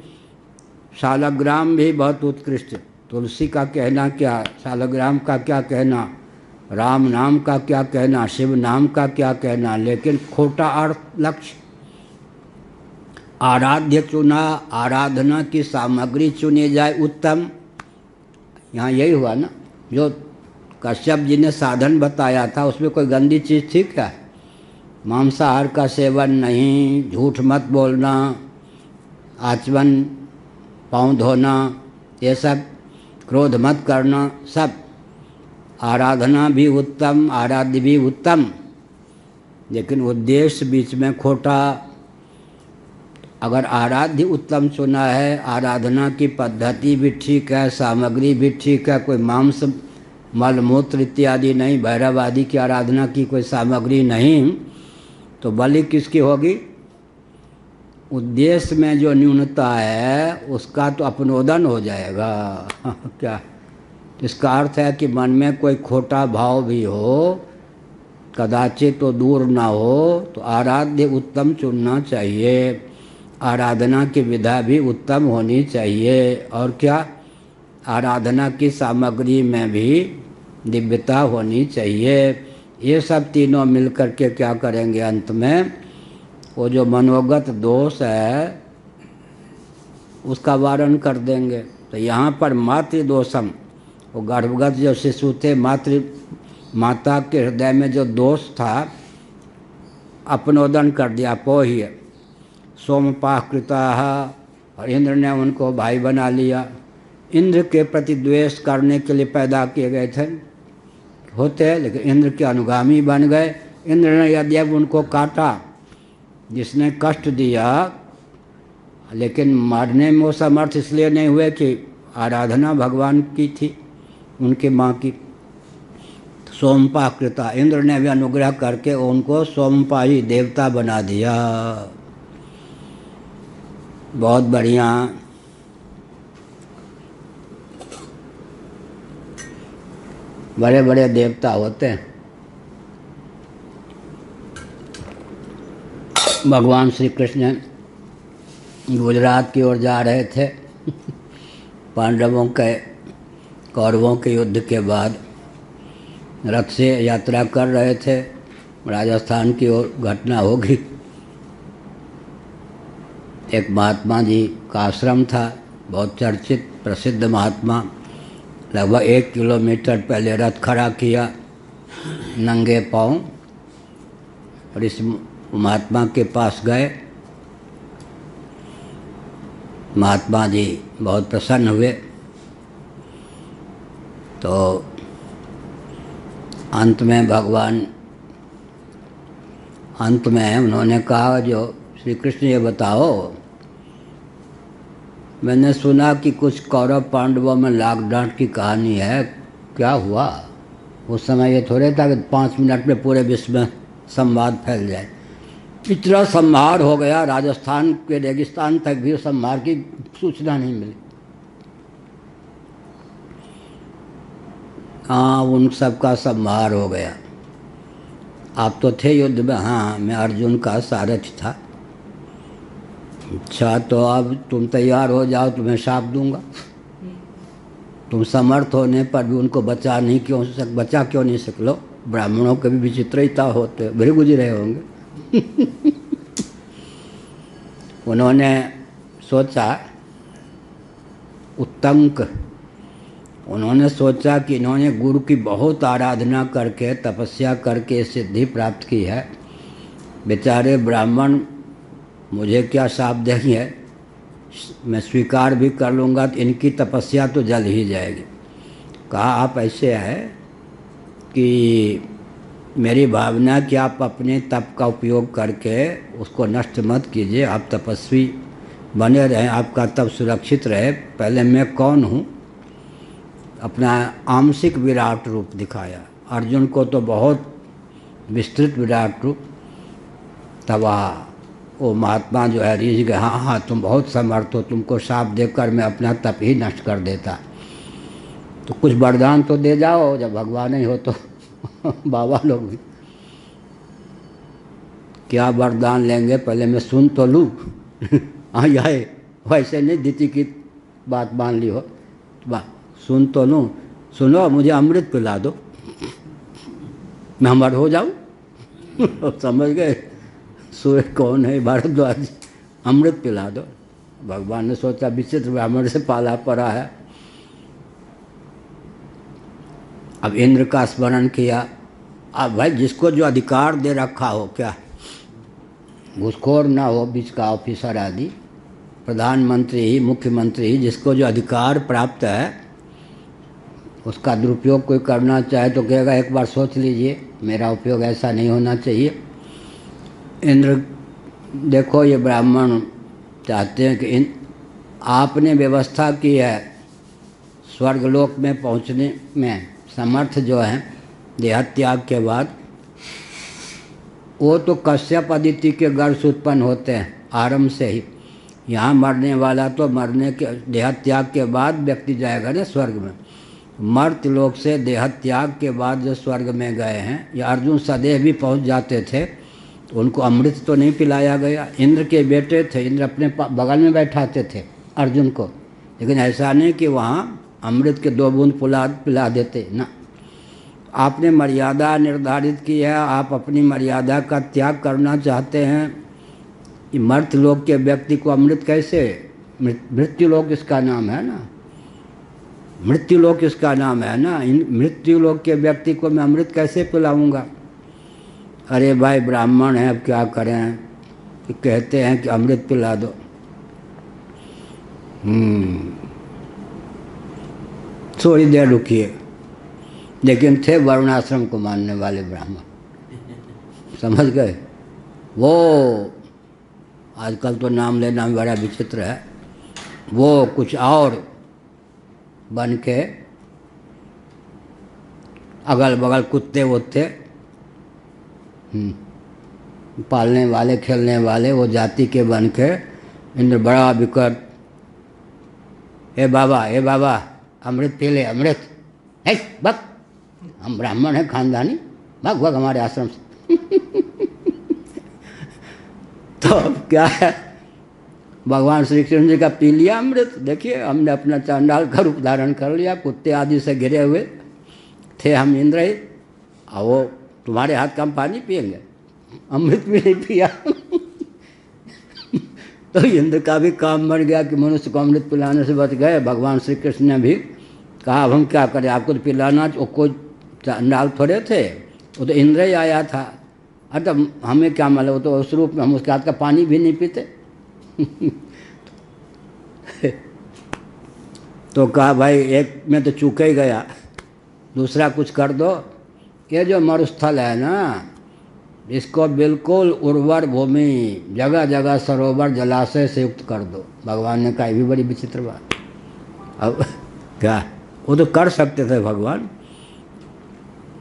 शालग्राम भी बहुत उत्कृष्ट। तुलसी का कहना क्या, शालग्राम का क्या कहना, राम नाम का क्या कहना, शिव नाम का क्या कहना, लेकिन खोटा अर्थ लक्ष्य। आराध्य चुना, आराधना की सामग्री चुनी जाए उत्तम। यहाँ यही हुआ ना, जो कश्यप जी ने साधन बताया था उसमें कोई गंदी चीज़ थी क्या? मांसाहार का सेवन नहीं, झूठ मत बोलना, आचमन, पाँव धोना, ये सब, क्रोध मत करना, सब। आराधना भी उत्तम, आराध्य भी उत्तम, लेकिन उद्देश्य बीच में खोटा। अगर आराध्य उत्तम चुना है, आराधना की पद्धति भी ठीक है, सामग्री भी ठीक है, कोई मांस मलमूत्र इत्यादि नहीं, भैरव आदि की आराधना की कोई सामग्री नहीं, तो बलि किसकी होगी? उद्देश्य में जो न्यूनता है उसका तो अपनोदन हो जाएगा क्या? इसका अर्थ है कि मन में कोई खोटा भाव भी हो, कदाचित तो दूर ना हो, तो आराध्य उत्तम चुनना चाहिए। आराधना की विधा भी उत्तम होनी चाहिए। और क्या, आराधना की सामग्री में भी दिव्यता होनी चाहिए। ये सब तीनों मिलकर के क्या करेंगे अंत में, वो जो मनोगत दोष है उसका वारण कर देंगे। तो यहाँ पर मातृदोषम, वो गर्भगत जो शिशु थे, माता के हृदय में जो दोष था अपनोदन कर दिया। पोह्य सोमपाह कृता, और इंद्र ने उनको भाई बना लिया। इंद्र के प्रति द्वेष करने के लिए पैदा किए गए थे होते, लेकिन इंद्र के अनुगामी बन गए। इंद्र ने यद्यप उनको काटा, जिसने कष्ट दिया, लेकिन मारने में वो समर्थ इसलिए नहीं हुए कि आराधना भगवान की थी, उनकी माँ की। सोमपा कृता, इंद्र ने भी अनुग्रह करके उनको सोमपाही देवता बना दिया। बहुत बढ़िया। बड़े बड़े देवता होते हैं। भगवान श्री कृष्ण गुजरात की ओर जा रहे थे पांडवों के कौरवों के युद्ध के बाद रथ से यात्रा कर रहे थे। राजस्थान की ओर घटना होगी। एक महात्मा जी का आश्रम था, बहुत चर्चित प्रसिद्ध महात्मा। लगभग 1 किलोमीटर पहले रथ खड़ा किया नंगे पांव, और इस महात्मा के पास गए। महात्मा जी बहुत प्रसन्न हुए। तो अंत में उन्होंने कहा, जो श्री कृष्ण ये बताओ, मैंने सुना कि कुछ कौरव पांडवों में लाग डांट की कहानी है, क्या हुआ? उस समय ये थोड़े था कि 5 मिनट में पूरे विश्व में संवाद फैल जाए। इतना संहार हो गया, राजस्थान के रेगिस्तान तक भी संहार की सूचना नहीं मिली। हाँ, उन सब का संहार हो गया। आप तो थे युद्ध में? हाँ, मैं अर्जुन का सारथी था। अच्छा, तो अब तुम तैयार हो जाओ, तुम्हें शाप दूंगा। तुम समर्थ होने पर भी उनको बचा क्यों नहीं सको? ब्राह्मणों के भी विचित्रता होते, बड़े गुजरे होंगे। उन्होंने सोचा, उत्तंक, उन्होंने सोचा कि इन्होंने गुरु की बहुत आराधना करके, तपस्या करके सिद्धि प्राप्त की है। बेचारे ब्राह्मण मुझे क्या शाप देंगे, मैं स्वीकार भी कर लूँगा तो इनकी तपस्या तो जल ही जाएगी। कहा, आप ऐसे है कि मेरी भावना कि आप अपने तप का उपयोग करके उसको नष्ट मत कीजिए, आप तपस्वी बने रहें, आपका तप सुरक्षित रहे। पहले मैं कौन हूँ, अपना आंशिक विराट रूप दिखाया। अर्जुन को तो बहुत विस्तृत विराट रूप। तब वो महात्मा जो है रीझ गए, हाँ, तुम बहुत समर्थ हो, तुमको शाप देकर मैं अपना तप ही नष्ट कर देता। तो कुछ वरदान तो दे जाओ, जब भगवान ही हो तो। बाबा लोग भी क्या वरदान लेंगे, पहले मैं सुन तो लूँ। आए वैसे नहीं दीति की बात मान ली हो, सुन तो लूँ। सुनो, मुझे अमृत पिला दो, मैं अमर हो जाऊँ। समझ गए सूर्य कौन है? भारद्वाज। अमृत पिला दो। भगवान ने सोचा विचित्र ब्राह्मण से पाला पड़ा है। अब इंद्र का स्मरण किया। अब भाई, जिसको जो अधिकार दे रखा हो, क्या घूसखोर ना हो, बीच का ऑफिसर आदि, प्रधानमंत्री ही, मुख्यमंत्री ही, जिसको जो अधिकार प्राप्त है उसका दुरुपयोग कोई करना चाहे तो कहेगा एक बार सोच लीजिए, मेरा उपयोग ऐसा नहीं होना चाहिए। इंद्र, देखो ये ब्राह्मण चाहते हैं कि आपने व्यवस्था की है स्वर्गलोक में पहुंचने में समर्थ जो है देहत्याग के बाद, वो तो कश्यप अदिति के गर्भ से उत्पन्न होते हैं आरंभ से ही। यहाँ मरने वाला तो मरने के देहत्याग के बाद व्यक्ति जाएगा ना स्वर्ग में। मर्त लोक से देहत्याग के बाद जो स्वर्ग में गए हैं, या अर्जुन सदैव भी पहुँच जाते थे, तो उनको अमृत तो नहीं पिलाया गया। इंद्र के बेटे थे, इंद्र अपने बगल में बैठाते थे अर्जुन को, लेकिन ऐसा नहीं कि वहाँ अमृत के 2 बूंद पिला देते ना। आपने मर्यादा निर्धारित की है, आप अपनी मर्यादा का त्याग करना चाहते हैं। ये मर्त्य लोक के व्यक्ति को अमृत कैसे, मृत्यु लोक इसका नाम है ना, मृत्यु लोक इसका नाम है ना, इन मृत्यु लोक के व्यक्ति को मैं अमृत कैसे पिलाऊंगा। अरे भाई ब्राह्मण हैं, अब क्या करें, कि कहते हैं कि अमृत पिला दो। थोड़ी देर रुकिए, लेकिन थे वर्णाश्रम को मानने वाले ब्राह्मण, समझ गए। वो आजकल तो नाम लेना बड़ा विचित्र है, वो कुछ और बन के अगल बगल कुत्ते वुत्ते पालने वाले खेलने वाले वो जाति के बन के इंद्र बड़ा विकट, हे बाबा अमृत पी ले, अमृत है बक, हम ब्राह्मण हैं खानदानी, भग हमारे आश्रम से। तो अब क्या है, भगवान श्री कृष्ण जी का पी लिया अमृत। देखिए हमने अपना चांडाल का रूप धारण कर लिया, कुत्ते आदि से घिरे हुए थे हम इंद्र ही, और वो तुम्हारे हाथ का हम पानी पिएंगे, अमृत भी नहीं पिया। तो इंद्र का भी काम बन गया कि मनुष्य को अमृत पिलाने से बच गए। भगवान श्री कृष्ण ने भी कहा अब हम क्या करें, आपको तो पिलाना, कोई चांडाल थोड़े थे, वो तो इंद्र ही आया था। अरे हमें क्या मालूम, वो तो उस रूप में हम उसके हाथ का पानी भी नहीं पीते। तो कहा भाई एक में तो चूक ही गया, दूसरा कुछ कर दो। ये जो मरुस्थल है ना, इसको बिल्कुल उर्वर भूमि, जगह जगह सरोवर जलाशय से युक्त कर दो। भगवान ने कहा ये भी बड़ी विचित्र बात। अब क्या, वो तो कर सकते थे भगवान।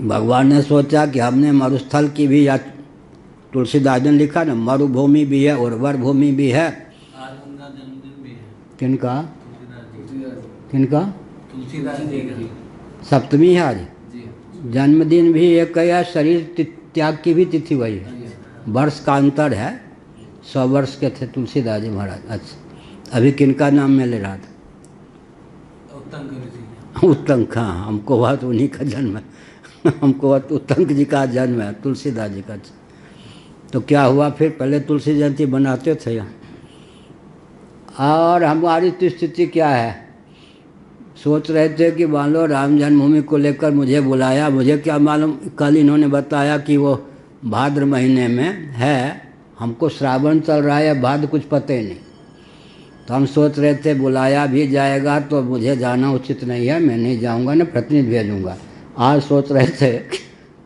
भगवान ने सोचा कि हमने मरुस्थल की भी, या तुलसीदास ने लिखा ना, मरुभूमि भी है, उर्वर भूमि भी है। किनका किनका तुलसीदास जी का सप्तमी है आज, जन्मदिन भी एक है, शरीर त्याग की भी तिथि वही है, वर्ष का अंतर है। 100 वर्ष के थे तुलसीदास जी महाराज। अच्छा, अभी किनका नाम मैं ले रहा था, उत्तंक। हाँ, हमको हुआ तो उन्हीं का जन्म है, हमको हुआ तो उत्तंक जी का जन्म है, तुलसीदास जी का। तो क्या हुआ फिर, पहले तुलसी जयंती बनाते थे यहाँ, और हमारी तो स्थिति क्या है, सोच रहे थे कि मान लो राम जन्मभूमि को लेकर मुझे बुलाया, मुझे क्या मालूम, कल इन्होंने बताया कि वो भाद्र महीने में है, हमको श्रावण चल रहा है भाद्र कुछ पता ही नहीं। तो हम सोच रहे थे बुलाया भी जाएगा तो मुझे जाना उचित नहीं है, मैं नहीं जाऊंगा, ना प्रतिनिधि भेजूंगा। आज सोच रहे थे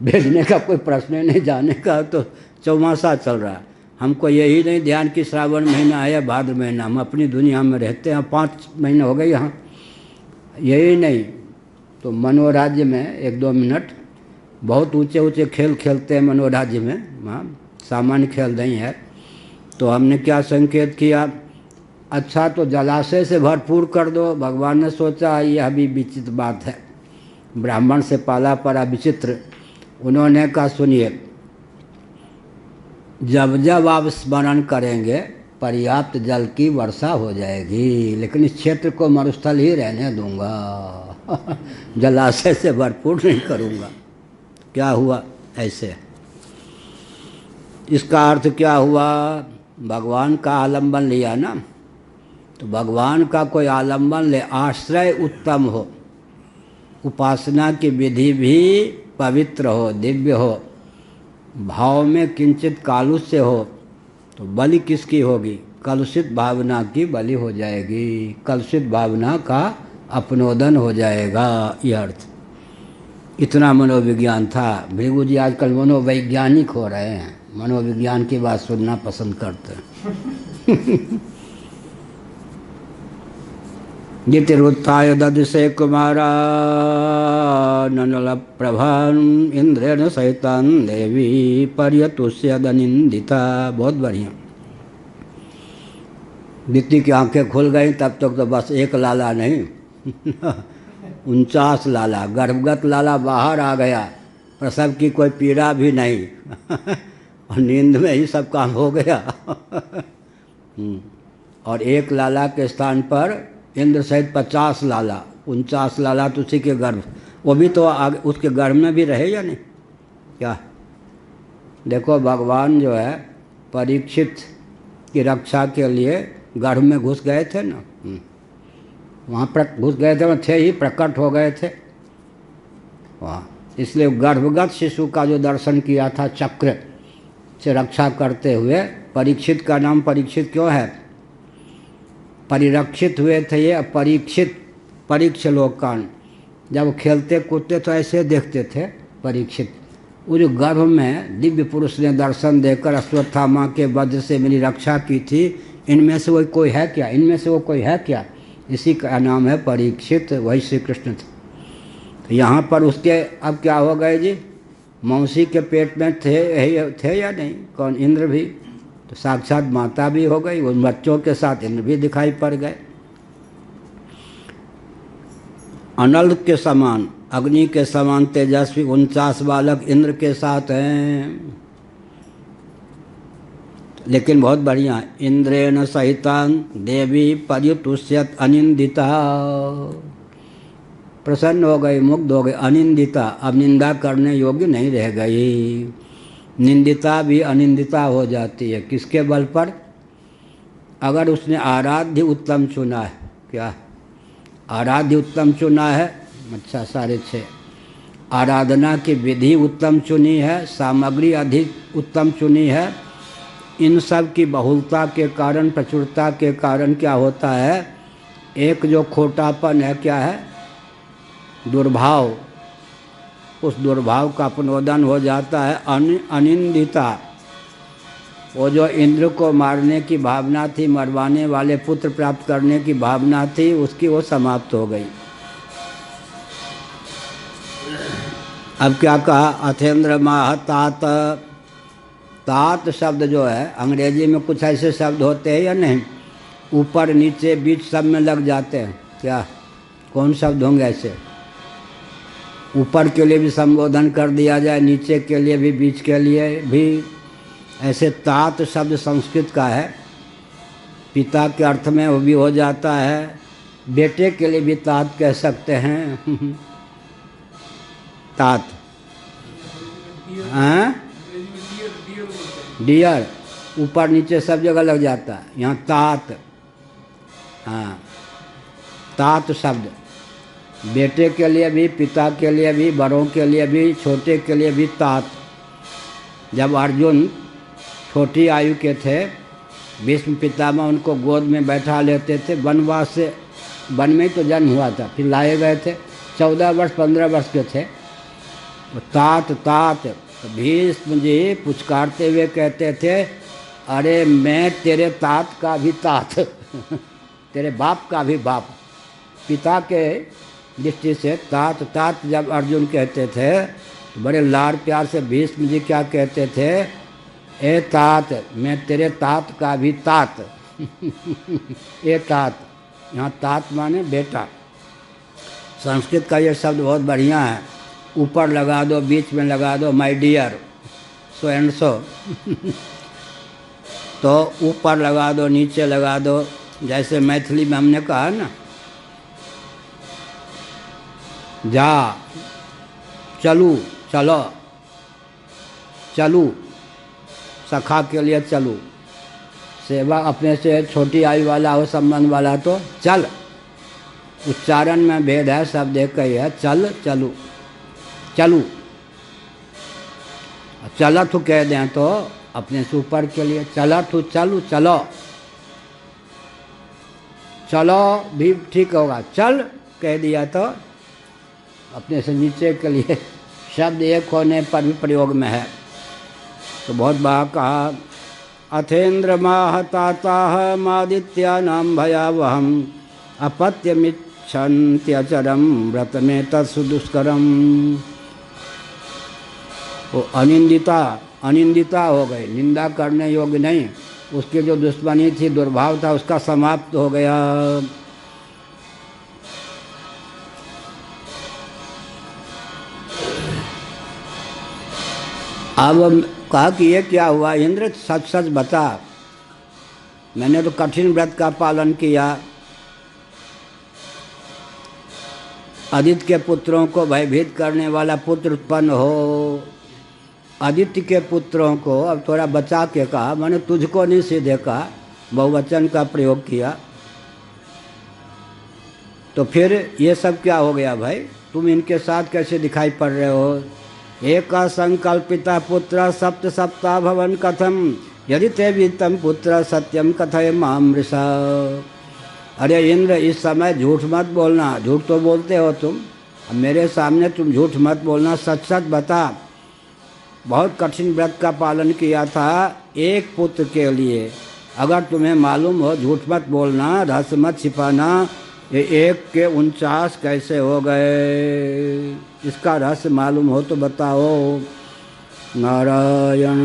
भेजने का कोई प्रश्न नहीं, जाने का तो चौमासा चल रहा है। हमको यही नहीं ध्यान कि श्रावण महीना है या भाद्र महीना, हम अपनी दुनिया में रहते हैं, 5 महीने हो गए यहाँ, यही नहीं। तो मनोराज्य में 1-2 मिनट बहुत ऊंचे ऊंचे खेल खेलते हैं मनोराज्य में, हाँ सामान्य खेल नहीं है। तो हमने क्या संकेत किया, अच्छा तो जलाशय से भरपूर कर दो। भगवान ने सोचा यह भी विचित्र बात है, ब्राह्मण से पाला पड़ा विचित्र। उन्होंने कहा सुनिए, जब जब आप स्मरण करेंगे पर्याप्त जल की वर्षा हो जाएगी, लेकिन इस क्षेत्र को मरुस्थल ही रहने दूंगा, जलाशय से भरपूर नहीं करूंगा। क्या हुआ ऐसे, इसका अर्थ क्या हुआ, भगवान का आलंबन लिया ना, तो भगवान का कोई आलंबन ले, आश्रय उत्तम हो, उपासना की विधि भी पवित्र हो, दिव्य हो, भाव में किंचित कालुष्य हो, तो बलि किसकी होगी, कलुषित भावना की बलि हो जाएगी, कलुषित भावना का अपनोदन हो जाएगा। यह अर्थ, इतना मनोविज्ञान था। भृगु जी आजकल मनोवैज्ञानिक हो रहे हैं, मनोविज्ञान की बात सुनना पसंद करते हैं। गितिरुत्थाय ददृशे कुमारा ननल प्रभान इंद्रेण सहितान देवी पर्यतुष्यदनिंदिता। बहुत बढ़िया। दिति की आंखें खुल गई, तब तक तो बस एक लाला नहीं 49 लाला, गर्भगत लाला बाहर आ गया, प्रसव की कोई पीड़ा भी नहीं और नींद में ही सब काम हो गया। और एक लाला के स्थान पर इंद्र सहित 50 लाला, 49 लाला तो उसी के गर्भ वो भी तो आगे उसके गर्भ में भी रहे या नहीं? क्या देखो, भगवान जो है परीक्षित की रक्षा के लिए गर्भ में घुस गए थे ना, वहाँ पर घुस गए थे, थे ही, प्रकट हो गए थे वहाँ। इसलिए गर्भगत शिशु का जो दर्शन किया था चक्र से रक्षा करते हुए, परीक्षित का नाम परीक्षित क्यों है? परिरक्षित हुए थे ये, परीक्षित, परीक्ष लोकान। जब खेलते कूदते तो ऐसे देखते थे परीक्षित। वो जो गर्भ में दिव्य पुरुष ने दर्शन देकर अश्वत्थामा के वज्र से मेरी रक्षा की थी, इनमें से वो कोई है क्या? इनमें से वो कोई है क्या? इसी का नाम है परीक्षित, वही श्री कृष्ण थे। तो यहाँ पर उसके अब क्या हो गए जी? मौसी के पेट में थे या नहीं? कौन? इंद्र भी। तो साक्षात माता भी हो गई, उन बच्चों के साथ इंद्र भी दिखाई पड़ गए। अनल के समान, अग्नि के समान तेजस्वी 49 बालक इंद्र के साथ हैं। लेकिन बहुत बढ़िया, इंद्रेण सहितान देवी पर्युतुष्यत अनिंदिता। प्रसन्न हो गई, मुग्ध हो गई, अनिंदिता, अब निंदा करने योग्य नहीं रह गई। निंदिता भी अनिंदिता हो जाती है। किसके बल पर? अगर उसने आराध्य उत्तम चुना है। क्या आराध्य उत्तम चुना है? अच्छा, 6.5। आराधना की विधि उत्तम चुनी है, सामग्री अधिक उत्तम चुनी है। इन सब की बहुलता के कारण, प्रचुरता के कारण क्या होता है? एक जो खोटापन है, क्या है? दुर्भाव। उस दुर्भाव का पुनोदन हो जाता है। अनिंदिता, वो जो इंद्र को मारने की भावना थी, मरवाने वाले पुत्र प्राप्त करने की भावना थी, उसकी वो समाप्त हो गई। अब क्या कहा? अथेंद्र माह तात। तात शब्द जो है, अंग्रेजी में कुछ ऐसे शब्द होते हैं या नहीं? ऊपर नीचे बीच सब में लग जाते हैं। क्या कौन शब्द होंगे ऐसे? ऊपर के लिए भी संबोधन कर दिया जाए, नीचे के लिए भी, बीच के लिए भी। ऐसे तात शब्द संस्कृत का है। पिता के अर्थ में वो भी हो जाता है। बेटे के लिए भी तात कह सकते हैं। तात, हाँ, डियर, ऊपर नीचे सब जगह लग जाता है। यहाँ तात, हाँ, तात शब्द बेटे के लिए भी, पिता के लिए भी, बड़ों के लिए भी, छोटे के लिए भी तात। जब अर्जुन छोटी आयु के थे, भीष्म पितामह उनको गोद में बैठा लेते थे। वनवास से, वन में ही तो जन्म हुआ था, फिर लाए गए थे, 14 वर्ष 15 वर्ष के थे। तात तात, भीष्म जी पुचकारते हुए कहते थे, अरे मैं तेरे तात का भी तात, तेरे बाप का भी बाप। पिता के दृष्टि से तात तात जब अर्जुन कहते थे, तो बड़े लाड़ प्यार से भीष्म जी क्या कहते थे? ए तात, मैं तेरे तात का भी तात। ए तात, यहाँ तात माने बेटा। संस्कृत का ये शब्द बहुत बढ़िया है। ऊपर लगा दो, बीच में लगा दो, my dear, so and so. तो ऊपर लगा दो, नीचे लगा दो। जैसे मैथिली में हमने कहा ना, जा, चलू, चलो, चलू, सखा के लिए चलू। सेवा अपने से छोटी आयु वाला हो, संबंध वाला, तो चल। उच्चारण में भेद है, शब्द एक ही है, चल, चलू, चलू। चलत कह दें तो अपने से ऊपर के लिए चलत, चलू, चलो। चलो भी ठीक होगा, चल कह दिया तो अपने से नीचे के लिए शब्द एक होने पर भी प्रयोग में है। तो बहुत बार कहा, अथेंद्र माहताताह मादित्या नाम भयावहम अपत्यमिच्छन्त्यचरम व्रत में तत्सु दुष्करम। वो अनिंदिता हो गई, निंदा करने योग्य नहीं। उसकी जो दुश्मनी थी, दुर्भाव था, उसका समाप्त हो गया। अब कहा कि ये क्या हुआ इंद्र, सच सच बता। मैंने तो कठिन व्रत का पालन किया, आदित्य के पुत्रों को भयभीत करने वाला पुत्र उत्पन्न हो। आदित्य के पुत्रों को, अब थोड़ा बचा के कहा, मैंने तुझको नहीं सीधे कहा, बहुवचन का प्रयोग किया। तो फिर ये सब क्या हो गया भाई, तुम इनके साथ कैसे दिखाई पड़ रहे हो? एक संकल्पिता पुत्र सप्त सप्ताह भवन कथम यदि ते वित्तम पुत्र सत्यम कथय मामृषा। अरे इंद्र, इस समय झूठ मत बोलना, झूठ तो बोलते हो तुम, अब मेरे सामने तुम झूठ मत बोलना, सच सच बता। बहुत कठिन व्रत का पालन किया था एक पुत्र के लिए, अगर तुम्हें मालूम हो झूठ मत बोलना, रहस्य मत छिपाना। ये 1 के 49 कैसे हो गए, इसका रहस्य मालूम हो तो बताओ। नारायण।